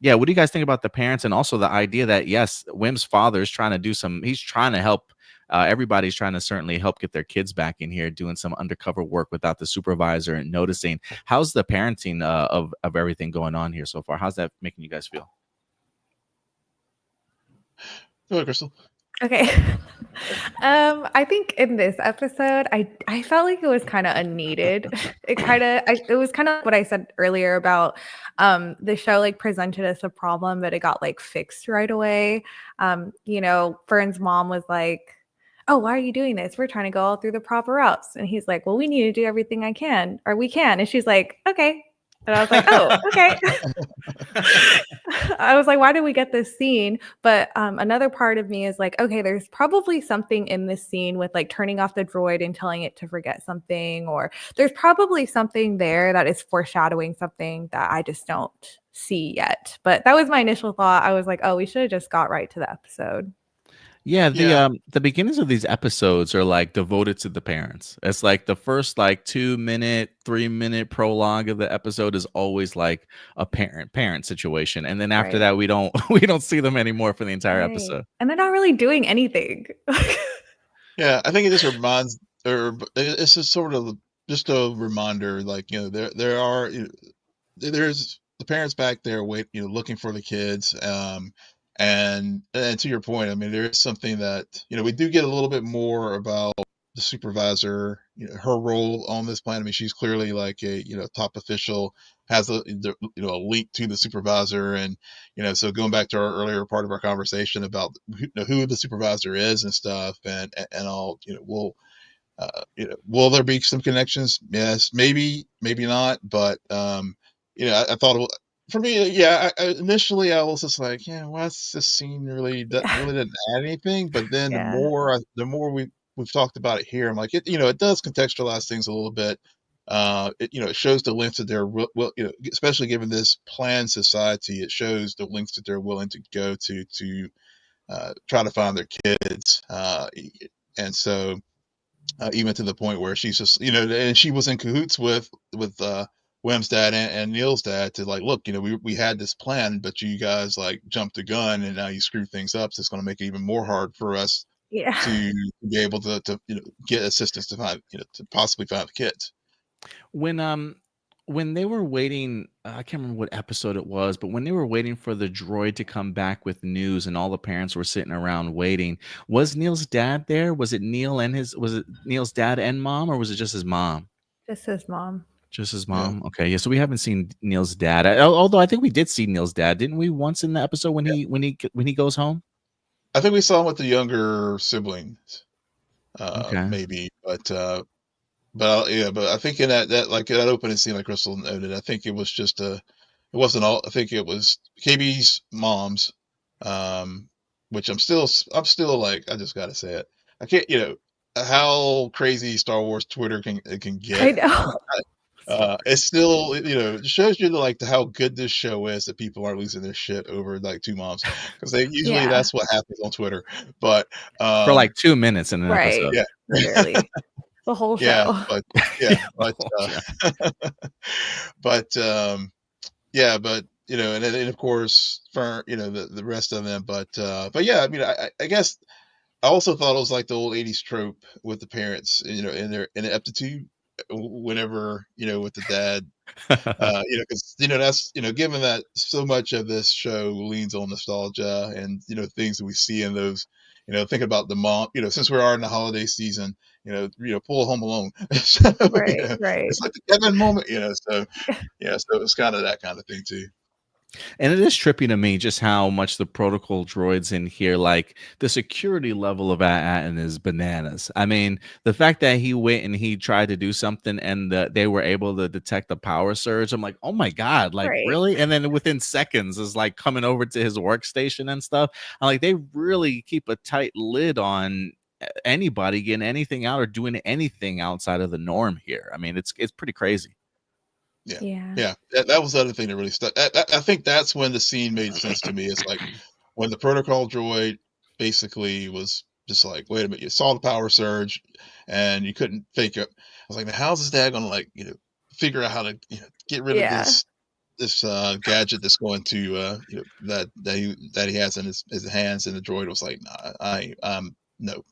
yeah, what do you guys think about the parents, and also the idea that, yes, Wim's father is trying to he's trying to help, everybody's trying to certainly help get their kids back in here, doing some undercover work without the supervisor and noticing. How's the parenting of everything going on here so far? How's that making you guys feel? Go ahead, Crystal. Okay. I think in this episode, I felt like it was kind of unneeded. It was kind of what I said earlier about the show like presented us a problem, but it got like fixed right away. Fern's mom was like, "Oh, why are you doing this? We're trying to go all through the proper routes." And he's like, "Well, we need to do everything we can." And she's like, "Okay." And I was like, "Oh, okay." I was like, why did we get this scene? But another part of me is like, okay, there's probably something in this scene with like turning off the droid and telling it to forget something, or there's probably something there that is foreshadowing something that I just don't see yet. But that was my initial thought. I was like, oh, we should have just got right to the episode. Yeah, the beginnings of these episodes are like devoted to the parents. It's like the first like 2-minute, 3-minute prologue of the episode is always like a parent situation, and then after that we don't see them anymore for the entire episode. And they're not really doing anything. Yeah, I think it just reminds, or it's just sort of just a reminder, like there's the parents back there looking for the kids. And to your point, I mean, there is something that, we do get a little bit more about the supervisor, her role on this planet. I mean, she's clearly like a, top official, has a link to the supervisor. And, so going back to our earlier part of our conversation about who the supervisor is and stuff, and all, we'll Will there be some connections? Yes, maybe not. But I thought for me, yeah. Initially, I was just like, yeah, what's this scene really didn't add anything. But then Yeah. the more we've talked about it here, I'm like, it does contextualize things a little bit. It shows the lengths that they're especially given this planned society, it shows the lengths that they're willing to go to try to find their kids. And so even to the point where she's just, and she was in cahoots with Wem's dad and Neil's dad to like, look, we had this plan, but you guys like jumped the gun and now you screw things up. So it's going to make it even more hard for us Yeah. to be able to get assistance to find, to possibly find the kids. When they were waiting, I can't remember what episode it was, but when they were waiting for the droid to come back with news and all the parents were sitting around waiting, was Neil's dad there? Was it Neil's dad and mom, or was it just his mom? Just his mom. Just his mom. Yeah. Okay. Yeah. So we haven't seen Neil's dad. Although I think we did see Neil's dad, didn't we? Once in the episode when he goes home. I think we saw him with the younger siblings, Okay. maybe, but I think in that like that opening scene, like Crystal noted, I think it was just it wasn't all. I think it was KB's mom's, which I'm still like, I just gotta say it. I can't, how crazy Star Wars Twitter can get. I know. It's still, it shows you like how good this show is that people aren't losing their shit over like two moms, because usually that's what happens on Twitter. But for like 2 minutes in an episode, yeah, literally the whole show. Yeah, but and then of course for the rest of them, but yeah, I mean, I guess I also thought it was like the old 80s trope with the parents, in their ineptitude whenever, with the dad, because that's, given that so much of this show leans on nostalgia and things that we see in those, think about the mom, since we are in the holiday season, pull Home Alone. So, right. It's like the Kevin moment, so so it's kind of that kind of thing too. And it is trippy to me just how much the protocol droids in here, like the security level of Atten is bananas. I mean, the fact that he went and he tried to do something and they were able to detect the power surge. I'm like, oh my God, like really? And then within seconds is like coming over to his workstation and stuff. I'm like, they really keep a tight lid on anybody getting anything out or doing anything outside of the norm here. I mean, it's pretty crazy. Yeah. That was the other thing that really stuck. I think that's when the scene made sense to me. It's like when the protocol droid basically was just like, wait a minute, you saw the power surge and you couldn't fake it. I was like, now how's his dad gonna like, figure out how to get rid of this gadget that's going to that he has in his hands, and the droid was like, nah, no.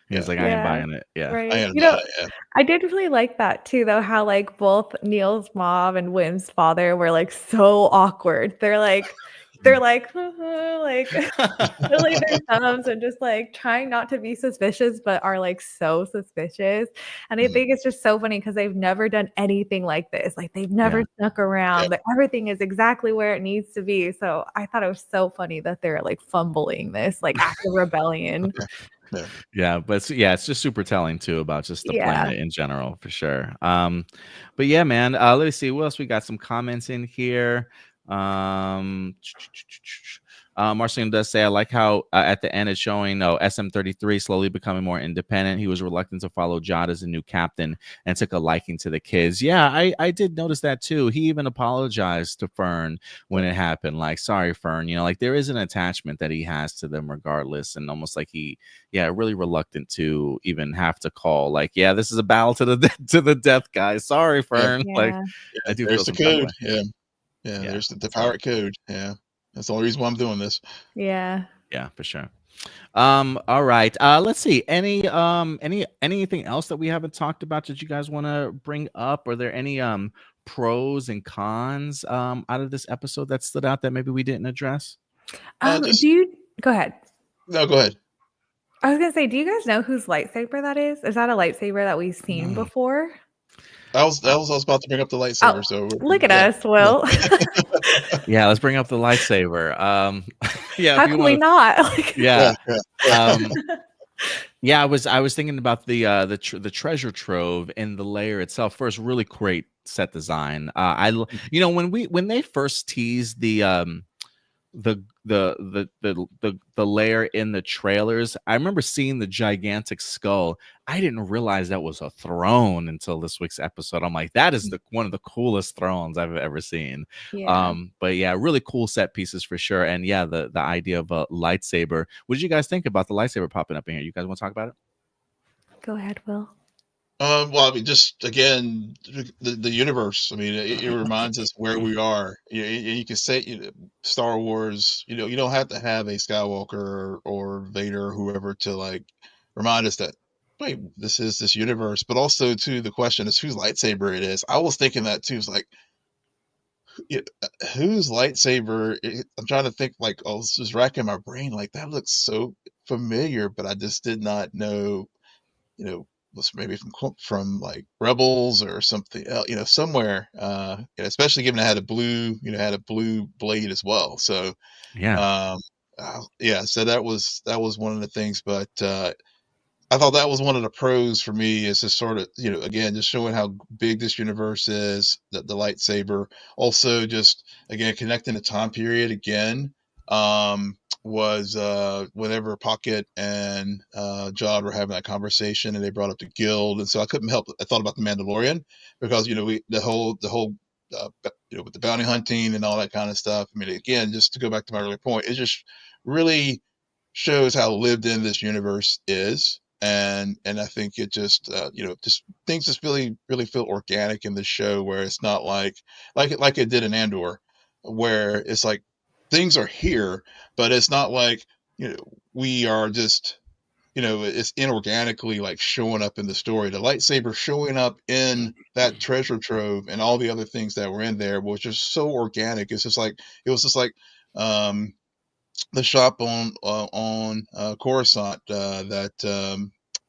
He's like, I ain't buying it. Yeah. Right. I am not, I did really like that too, though, how like both Neil's mom and Wim's father were like so awkward. They're like like really their thumbs and just like trying not to be suspicious, but are like so suspicious. And I think it's just so funny because they've never done anything like this. Like they've never snuck around. Like everything is exactly where it needs to be. So I thought it was so funny that they're like fumbling this like act of rebellion. Yeah, but it's just super telling too about just the planet in general, for sure. But yeah, man, let me see what else we got. Some comments in here. Marceline does say, I like how at the end it's showing SM-33 slowly becoming more independent. He was reluctant to follow Jod as a new captain and took a liking to the kids. Yeah, I did notice that too. He even apologized to Fern when it happened. Like, sorry, Fern, like there is an attachment that he has to them regardless. And almost like really reluctant to even have to call like, this is a battle to the death, guys. Sorry, Fern. Like, I do there's feel the code. There's the pirate code. That's the only reason why I'm doing this. Yeah, for sure. All right. Let's see. Anything else that we haven't talked about that you guys want to bring up? Are there any pros and cons out of this episode that stood out that maybe we didn't address? Do you go ahead? No, go ahead. I was gonna say, do you guys know whose lightsaber that is? Is that a lightsaber that we've seen before? I was about to bring up the lightsaber. So look at us, Will. Yeah, let's bring up the lightsaber. How can we not? Yeah, I was thinking about the treasure trove and the layer itself. First, really great set design. When they first teased the layer in the trailers, I remember seeing the gigantic skull. I didn't realize that was a throne until this week's episode. I'm like, that is the one of the coolest thrones I've ever seen. Yeah. But yeah, really cool set pieces for sure. And yeah, the idea of a lightsaber. What did you guys think about the lightsaber popping up in here? You guys want to talk about it? Go ahead, Will. Well, I mean, just again, the universe. I mean, it reminds us where we are. You can say, Star Wars. You don't have to have a Skywalker or Vader or whoever to like remind us that, wait, this is this universe. But also, too, the question is whose lightsaber it is. I was thinking that too. It's like, whose lightsaber? I'm trying to think. Like, I was just racking my brain. Like that looks so familiar, but I just did not know. Was maybe from like Rebels or something else, somewhere. Especially given it had a blue blade as well. So, Yeah. yeah. So that was one of the things, but I thought that was one of the pros for me is just sort of, again, just showing how big this universe is, the lightsaber. Also, just again, connecting the time period again, was whenever Pocket and Jod were having that conversation and they brought up the guild. And so I couldn't help, I thought about the Mandalorian because, the whole, with the bounty hunting and all that kind of stuff. I mean, again, just to go back to my earlier point, it just really shows how lived in this universe is. And I think it just just things just really feel organic in the show where it's not like it did in Andor, where it's like things are here, but it's not like we are just it's inorganically like showing up in the story. The lightsaber showing up in that treasure trove and all the other things that were in there was just so organic. It's just like it was just like um the shop on Coruscant that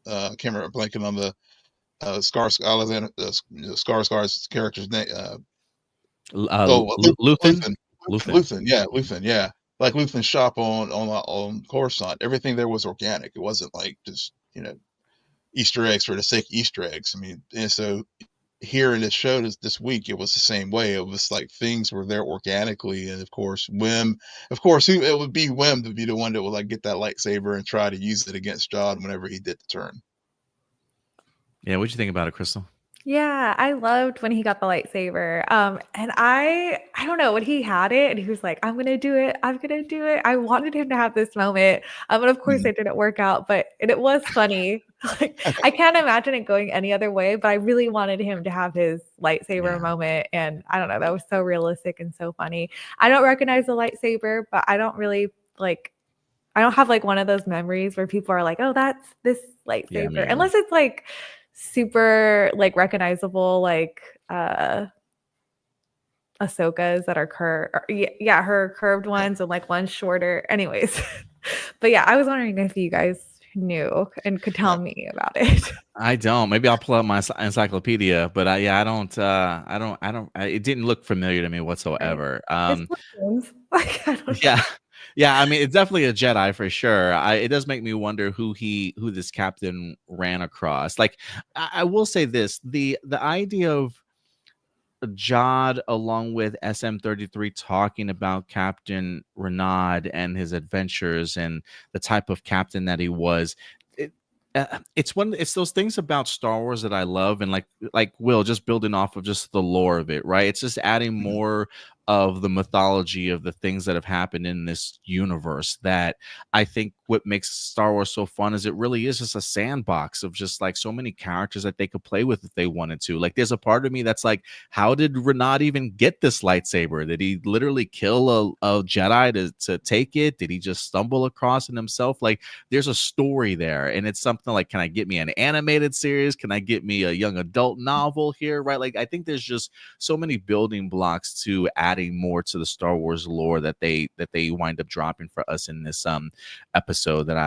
I can't remember blanking on the Alexander Skarsgård's character's name. Luthen. Luthen, Luthen. Yeah, Luthen, yeah, like Luthen's shop on Coruscant. Everything there was organic. It wasn't like just Easter eggs for the sake of Easter eggs. I mean, and so here in this show this week, it was the same way. It was like things were there organically, and of course, it would be Wim to be the one that would like get that lightsaber and try to use it against Jod whenever he did the turn. Yeah, what'd you think about it, Crystal? Yeah, I loved when he got the lightsaber. And I don't know, when he had it and he was like, I'm gonna do it, I'm gonna do it. I wanted him to have this moment. And of course it didn't work out, but it was funny. Like I can't imagine it going any other way, but I really wanted him to have his lightsaber moment. And I don't know, that was so realistic and so funny. I don't recognize the lightsaber, but I don't really I don't have like one of those memories where people are like, oh, that's this lightsaber. Unless it's like super like recognizable, like Ahsoka's that are curved. Yeah, her curved ones and like one shorter. Anyways. But yeah, I was wondering if you guys knew and could tell me about it. I don't. Maybe I'll pull up my encyclopedia, but I don't. It didn't look familiar to me whatsoever. It's like, I don't Yeah. Yeah, I mean, it's definitely a Jedi for sure. It does make me wonder who this captain ran across. Like, I will say this: the idea of Jod along with SM-33 talking about Captain Renod and his adventures and the type of captain that he was. It's those things about Star Wars that I love, and like Will, just building off of just the lore of it, right? It's just adding more of the mythology of the things that have happened in this universe. That I think what makes Star Wars so fun is it really is just a sandbox of just like so many characters that they could play with if they wanted to. Like there's a part of me that's like, how did Renard even get this lightsaber? Did he literally kill a Jedi to take it? Did he just stumble across it himself? Like there's a story there, and it's something like, can I get me an animated series? Can I get me a young adult novel here? Right? Like I think there's just so many building blocks to adding more to the Star Wars lore that they wind up dropping for us in this episode that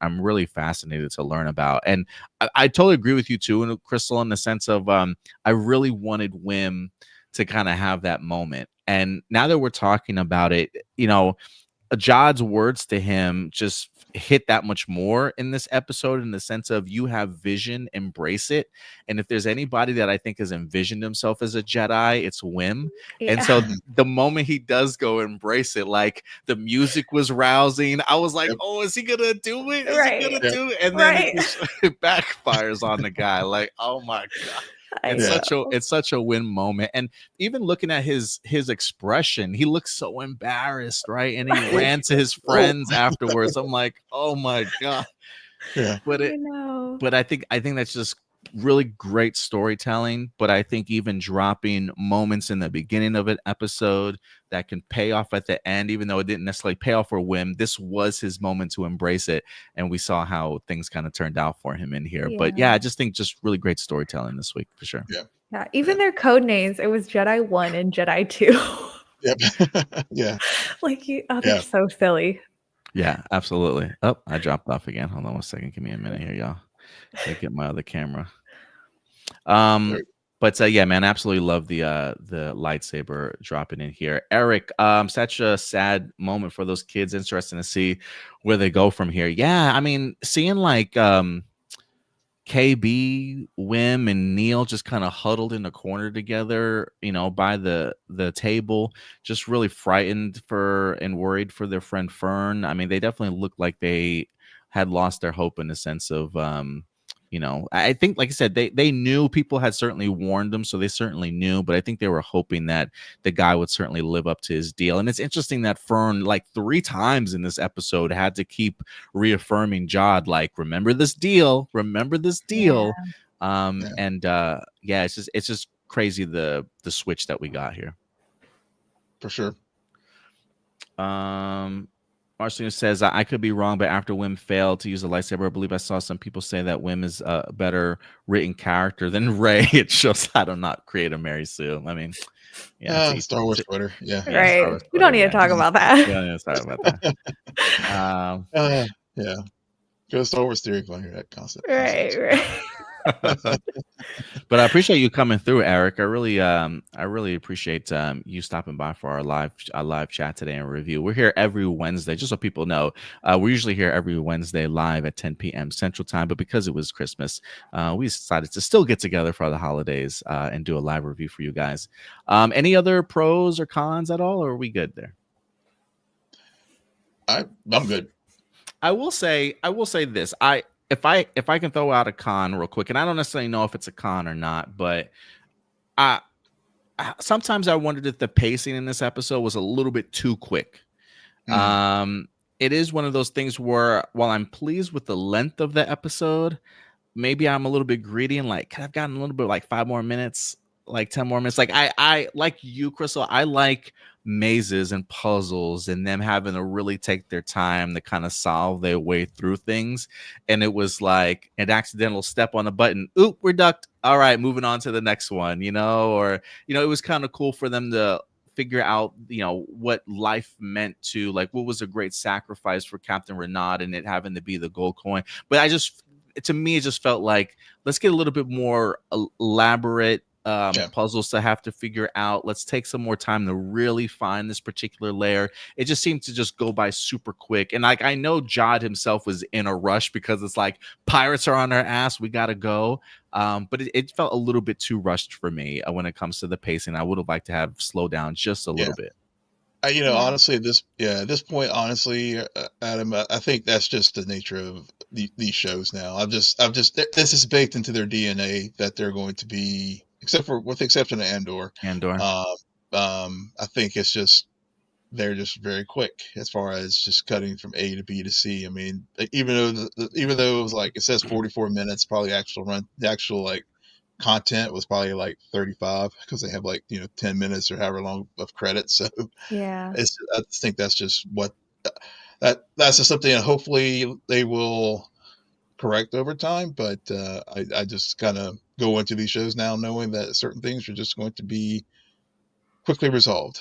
I'm really fascinated to learn about. And I totally agree with you too, Crystal, in the sense of I really wanted Wim to kind of have that moment. And now that we're talking about it, Jod's words to him just hit that much more in this episode, in the sense of you have vision, embrace it. And if there's anybody that I think has envisioned himself as a Jedi, it's Wim. And Yeah. so Mhm. the moment he does go embrace it, like the music was rousing, I was like, Yep. oh, is he gonna do it? Is he Right. gonna Yep. do it? And then it Right. just it backfires on the guy. Like, oh my god. I Yeah. It's such a win moment. And even looking at his expression, he looks so embarrassed, right? And he ran to his Oh, friends afterwards. I'm like, oh my god. yeah. But I know. I think that's just really great storytelling. But I think even dropping moments in the beginning of an episode that can pay off at the end, even though it didn't necessarily pay off for Wim, this was his moment to embrace it. And we saw how things kind of turned out for him in here. But yeah, Yeah. I just think just really great storytelling this week for sure. Yeah. Yeah. Even their code names, it was Jedi 1 and Jedi 2. Yep. Yeah. Like, they're Yeah. so silly. Yeah, absolutely. Oh, I dropped off again. Hold on one second. Give me a minute here, y'all. Let me get my other camera. There- But yeah, man, absolutely love the lightsaber dropping in here. Eric, such a sad moment for those kids. Interesting to see where they go from here. Yeah, I mean, seeing like KB, Wim, and Neil just kind of huddled in the corner together, by the table, just really frightened for and worried for their friend Fern. I mean, they definitely looked like they had lost their hope in the sense of, I think, like I said, they knew, people had certainly warned them, so they certainly knew, but I think they were hoping that the guy would certainly live up to his deal. And it's interesting that Fern, like 3 times in this episode, had to keep reaffirming Jod, like, remember this deal, Yeah. yeah. Yeah. And yeah, it's just crazy the switch that we got here. For sure. Marcelino says, I could be wrong, but after Wim failed to use the lightsaber, I believe I saw some people say that Wim is a better written character than Rey. It shows how to not create a Mary Sue. I mean, yeah, Star Wars Twitter. Yeah. Yeah, Star Right. Wars We don't Twitter, need to yeah. talk about that. Yeah, sorry about that. Yeah. Go Star Wars theory on here. That concept. Right. Right. But I appreciate you coming through, Eric. I really appreciate you stopping by for our live chat today and review. We're here every Wednesday, just so people know. We're usually here every Wednesday live at 10 p.m. Central Time, but because it was Christmas, we decided to still get together for the holidays and do a live review for you guys. Any other pros or cons at all, or are we good there? I'm good. I will say this. If I can throw out a con real quick, and I don't necessarily know if it's a con or not, but sometimes I wondered if the pacing in this episode was a little bit too quick. It is one of those things where, while I'm pleased with the length of the episode, maybe I'm a little bit greedy and like, could I've gotten a little bit like 5 more minutes, like 10 more minutes. Like I like you, Crystal. I like mazes and puzzles and them having to really take their time to kind of solve their way through things. And it was like an accidental step on a button. Oop, we're ducked. All right, moving on to the next one, or, it was kind of cool for them to figure out, what life meant to, like, what was a great sacrifice for Captain Renaud and it having to be the gold coin. But to me, it just felt like, let's get a little bit more elaborate puzzles to have to figure out. Let's take some more time to really find this particular layer. It just seemed to just go by super quick. And like, I know Jod himself was in a rush because it's like, pirates are on our ass, we gotta go. But it felt a little bit too rushed for me when it comes to the pacing. I would have liked to have slowed down just a little bit. Honestly, at this point, honestly, Adam, I think that's just the nature of these shows now. This is baked into their DNA that they're going to be, with the exception of Andor. I think it's just, they're just very quick as far as just cutting from A to B to C. I mean, even though it was like, it says 44 minutes, probably the actual like content was probably like 35 because they have like 10 minutes or however long of credits. So Yeah. I just think that's just that's just something that hopefully they will correct over time. But I just kind of go into these shows now knowing that certain things are just going to be quickly resolved.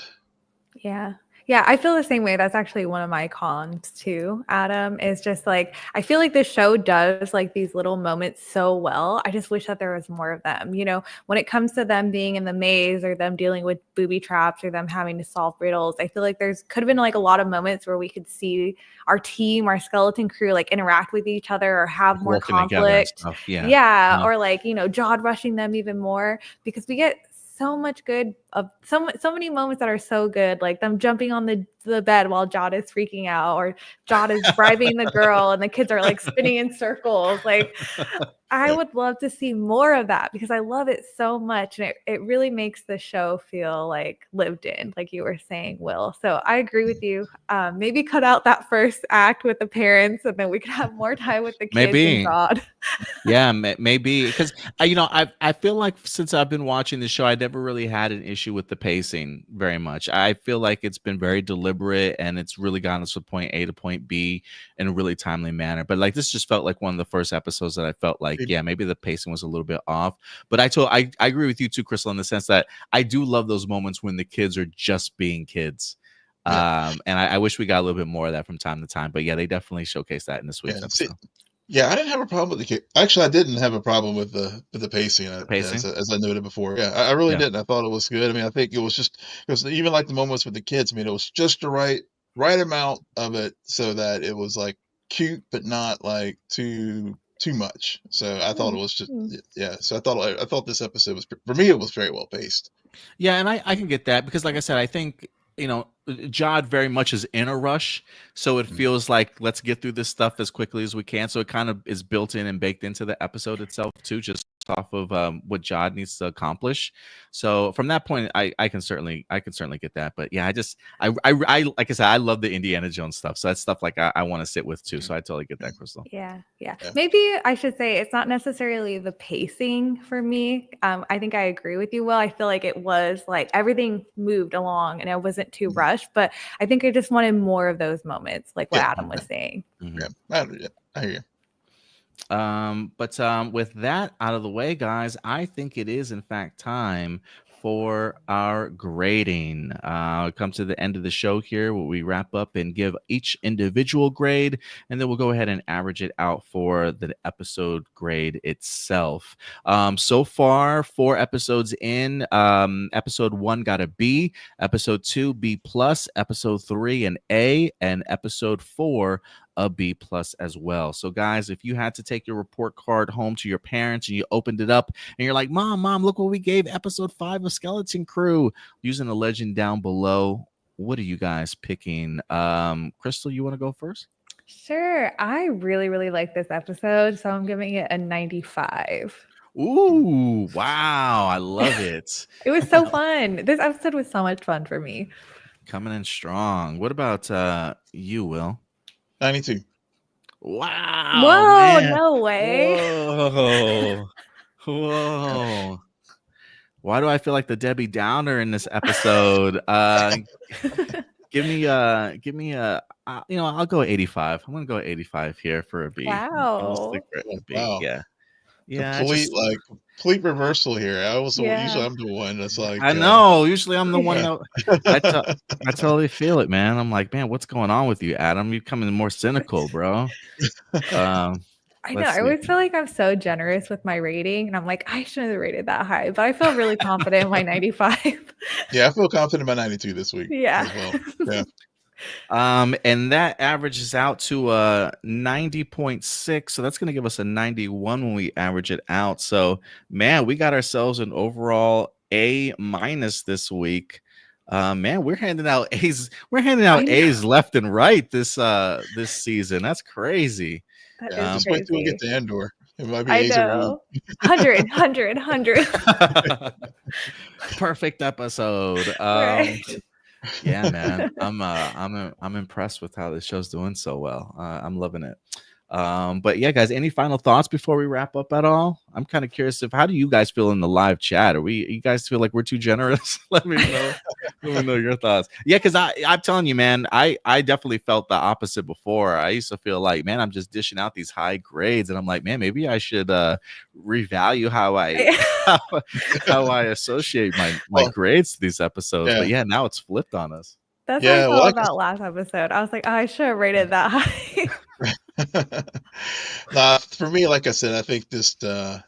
Yeah. Yeah, I feel the same way. That's actually one of my cons too, Adam, is just like I feel like the show does like these little moments so well. I just wish that there was more of them. You know, when it comes to them being in the maze or them dealing with booby traps or them having to solve riddles, I feel like there's could have been like a lot of moments where we could see our team, our skeleton crew like interact with each other or have Like more working together and conflict. stuff. Yeah. Yeah, Uh, or like, you know, Jod rushing them even more because we get so much good of so many moments that are so good, like them jumping on the bed while Jod is freaking out, or Jod is bribing the girl and the kids are like spinning in circles. Like I Yeah. would love to see more of that because I love it so much. And it really makes the show feel like lived in, like you were saying, Will. So I agree with you. Maybe cut out that first act with the parents and then we could have more time with the kids and maybe. Jod. Yeah, maybe because I feel like since I've been watching the show, I never really had an issue with the pacing very much. I feel like it's been very deliberate and it's really gotten us from point A to point B in a really timely manner. But like this just felt like one of the first episodes that I felt like, yeah, maybe the pacing was a little bit off. But I agree with you too, Crystal, in the sense that I do love those moments when the kids are just being kids. Yeah. And I wish we got a little bit more of that from time to time. But yeah, they definitely showcased that in this Yeah. week's See, episode. yeah, I didn't have a problem with the actually, I didn't have a problem with the pacing, Pacing, as I noted before. Yeah, I really yeah. didn't. I thought it was good. I mean, I think it was even like the moments with the kids. I mean, it was just the right amount of it so that it was like cute, but not like too much. So I thought it was just yeah. So I thought this episode was for me. It was very well paced. Yeah, and I can get that because, like I said, I think Jod very much is in a rush, so it Mm. feels like let's get through this stuff as quickly as we can. So it kind of is built in and baked into the episode itself too, just off of what Jod needs to accomplish. So from that point, I can certainly get that. But yeah, I like I said, I love the Indiana Jones stuff, so that's stuff like I want to sit with too. So I totally get that, Crystal. Yeah. Yeah. Maybe I should say it's not necessarily the pacing for me. I think I agree with you, Will. I feel like it was like everything moved along and it wasn't too rushed, but I think I just wanted more of those moments, like what Yeah. Adam was saying. Yeah. I hear you. But with that out of the way, guys, I think it is in fact time for our grading. Come to the end of the show here where we wrap up and give each individual grade, and then we'll go ahead and average it out for the episode grade itself. So far, 4 episodes in, episode 1 got a B, episode 2 B plus, episode 3 an A, and episode 4 a B plus as well. So guys, if you had to take your report card home to your parents and you opened it up and you're like, mom, look what we gave episode 5 of Skeleton Crew, using the legend down below, what are you guys picking? Crystal, you want to go first? Sure. I really, really like this episode, so I'm giving it a 95. Ooh, wow, I love it. It was so fun. This episode was so much fun for me. Coming in strong. What about you, Will? 92. Wow. Whoa, Man. no way. Whoa. Why do I feel like the Debbie Downer in this episode? Give me I'll go 85. I'm gonna go 85 here for a B. Wow. Wow. Yeah. Complete reversal here. Usually Yeah. I'm the one that's like I know. Usually I'm the one that I totally feel it, man. I'm like, man, what's going on with you, Adam? You're becoming more cynical, bro. I know. I always feel like I'm so generous with my rating, and I'm like, I shouldn't have rated that high, but I feel really confident in my 95. Yeah, I feel confident in my 92 this week. Yeah. As well. Yeah. And that averages out to 90.6. So that's going to give us a 91 when we average it out. So, man, we got ourselves an overall A minus this week. Man, we're handing out A's. We're handing out A's left and right this season. That's crazy. Just wait till we get to Endor. It might be I A's know. 100. Perfect episode. Right. Yeah, man, I'm impressed with how this show's doing so well. I'm loving it. But yeah, guys, any final thoughts before we wrap up at all? I'm kind of curious how do you guys feel in the live chat? You guys feel like we're too generous? Let me know. Let me know your thoughts. Yeah, because I'm telling you, man, I definitely felt the opposite before. I used to feel like, man, I'm just dishing out these high grades, and I'm like, man, maybe I should revalue how I associate my grades to these episodes. Yeah. But yeah, now it's flipped on us. That's how I Yeah, well, felt about last episode. I was like, oh, I should have rated that high. nah, for me, like I said, I think this the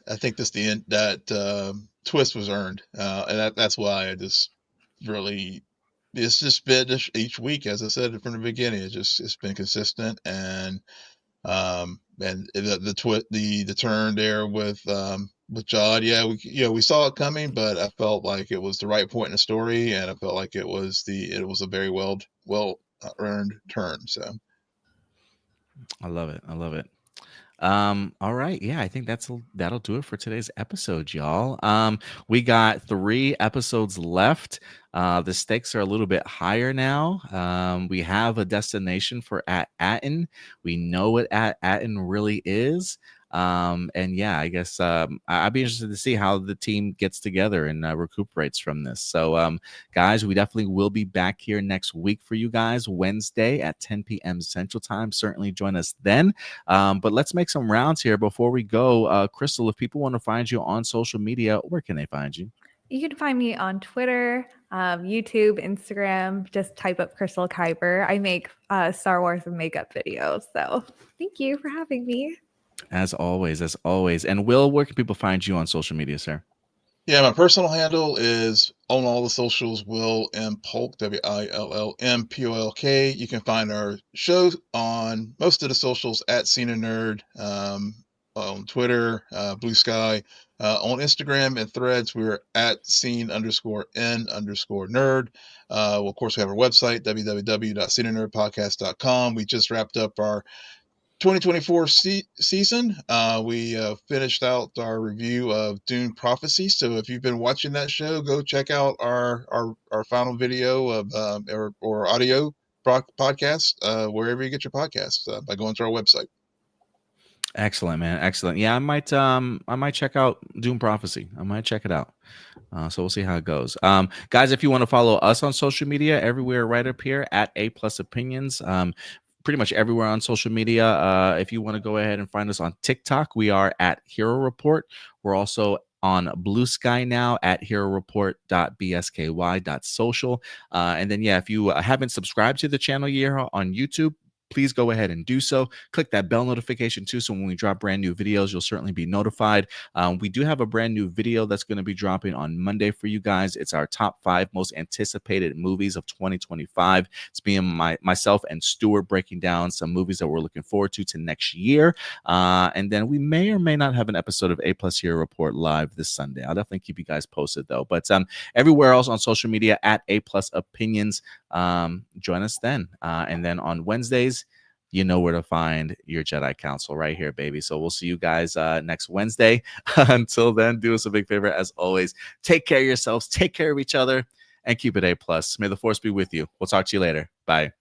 end that twist was earned, and that's why I just really it's just been each week, as I said from the beginning, it's been consistent, and the turn there with Jod, yeah, we saw it coming, but I felt like it was the right point in the story, and I felt like it was a very well earned turn. So I love it. I love it. All right. Yeah, I think that'll do it for today's episode, y'all. We got 3 episodes left. The stakes are a little bit higher now. We have a destination for Atten. We know what Atten really is. And yeah, I guess I'd be interested to see how the team gets together and recuperates from this. So, guys, we definitely will be back here next week for you guys, Wednesday at 10 p.m. Central Time. Certainly join us then. But let's make some rounds here before we go. Crystal, if people want to find you on social media, where can they find you? You can find me on Twitter, YouTube, Instagram. Just type up Crystal Kuiper. I make Star Wars and makeup videos. So thank you for having me. As always. And Will, where can people find you on social media, sir? yeah, my personal handle is on all the socials, Will M Polk, WILLMPOLK. You can find our show on most of the socials at Scene a Nerd, on Twitter, BlueSky, on Instagram and Threads. We're at scene_n_nerd. Well, of course, we have our website, www.sceneanerdpodcast.com. We just wrapped up our 2024 season. We finished out our review of Dune Prophecy. So if you've been watching that show, go check out our final video of or audio podcast wherever you get your podcasts by going to our website. Excellent, man. Excellent. Yeah, I might check out Doom Prophecy. I might check it out. So we'll see how it goes. Guys, if you want to follow us on social media, everywhere right up here at APlus Opinions. Pretty much everywhere on social media. If you want to go ahead and find us on TikTok, we are at Hero Report. We're also on BlueSky now at heroreport.bsky.social. And then, yeah, if you haven't subscribed to the channel here on YouTube, please go ahead and do so. Click that bell notification too, so when we drop brand new videos, you'll certainly be notified. We do have a brand new video that's going to be dropping on Monday for you guys. It's our top 5 most anticipated movies of 2025. It's me and myself and Stuart breaking down some movies that we're looking forward to next year. And then we may or may not have an episode of APlus Hero Report live this Sunday. I'll definitely keep you guys posted though. But everywhere else on social media at APlus Opinions. Join us then. And then on Wednesdays, you know where to find your Jedi Council right here, baby. So we'll see you guys next Wednesday. Until then, do us a big favor. As always, take care of yourselves, take care of each other, and keep it A+. May the Force be with you. We'll talk to you later. Bye.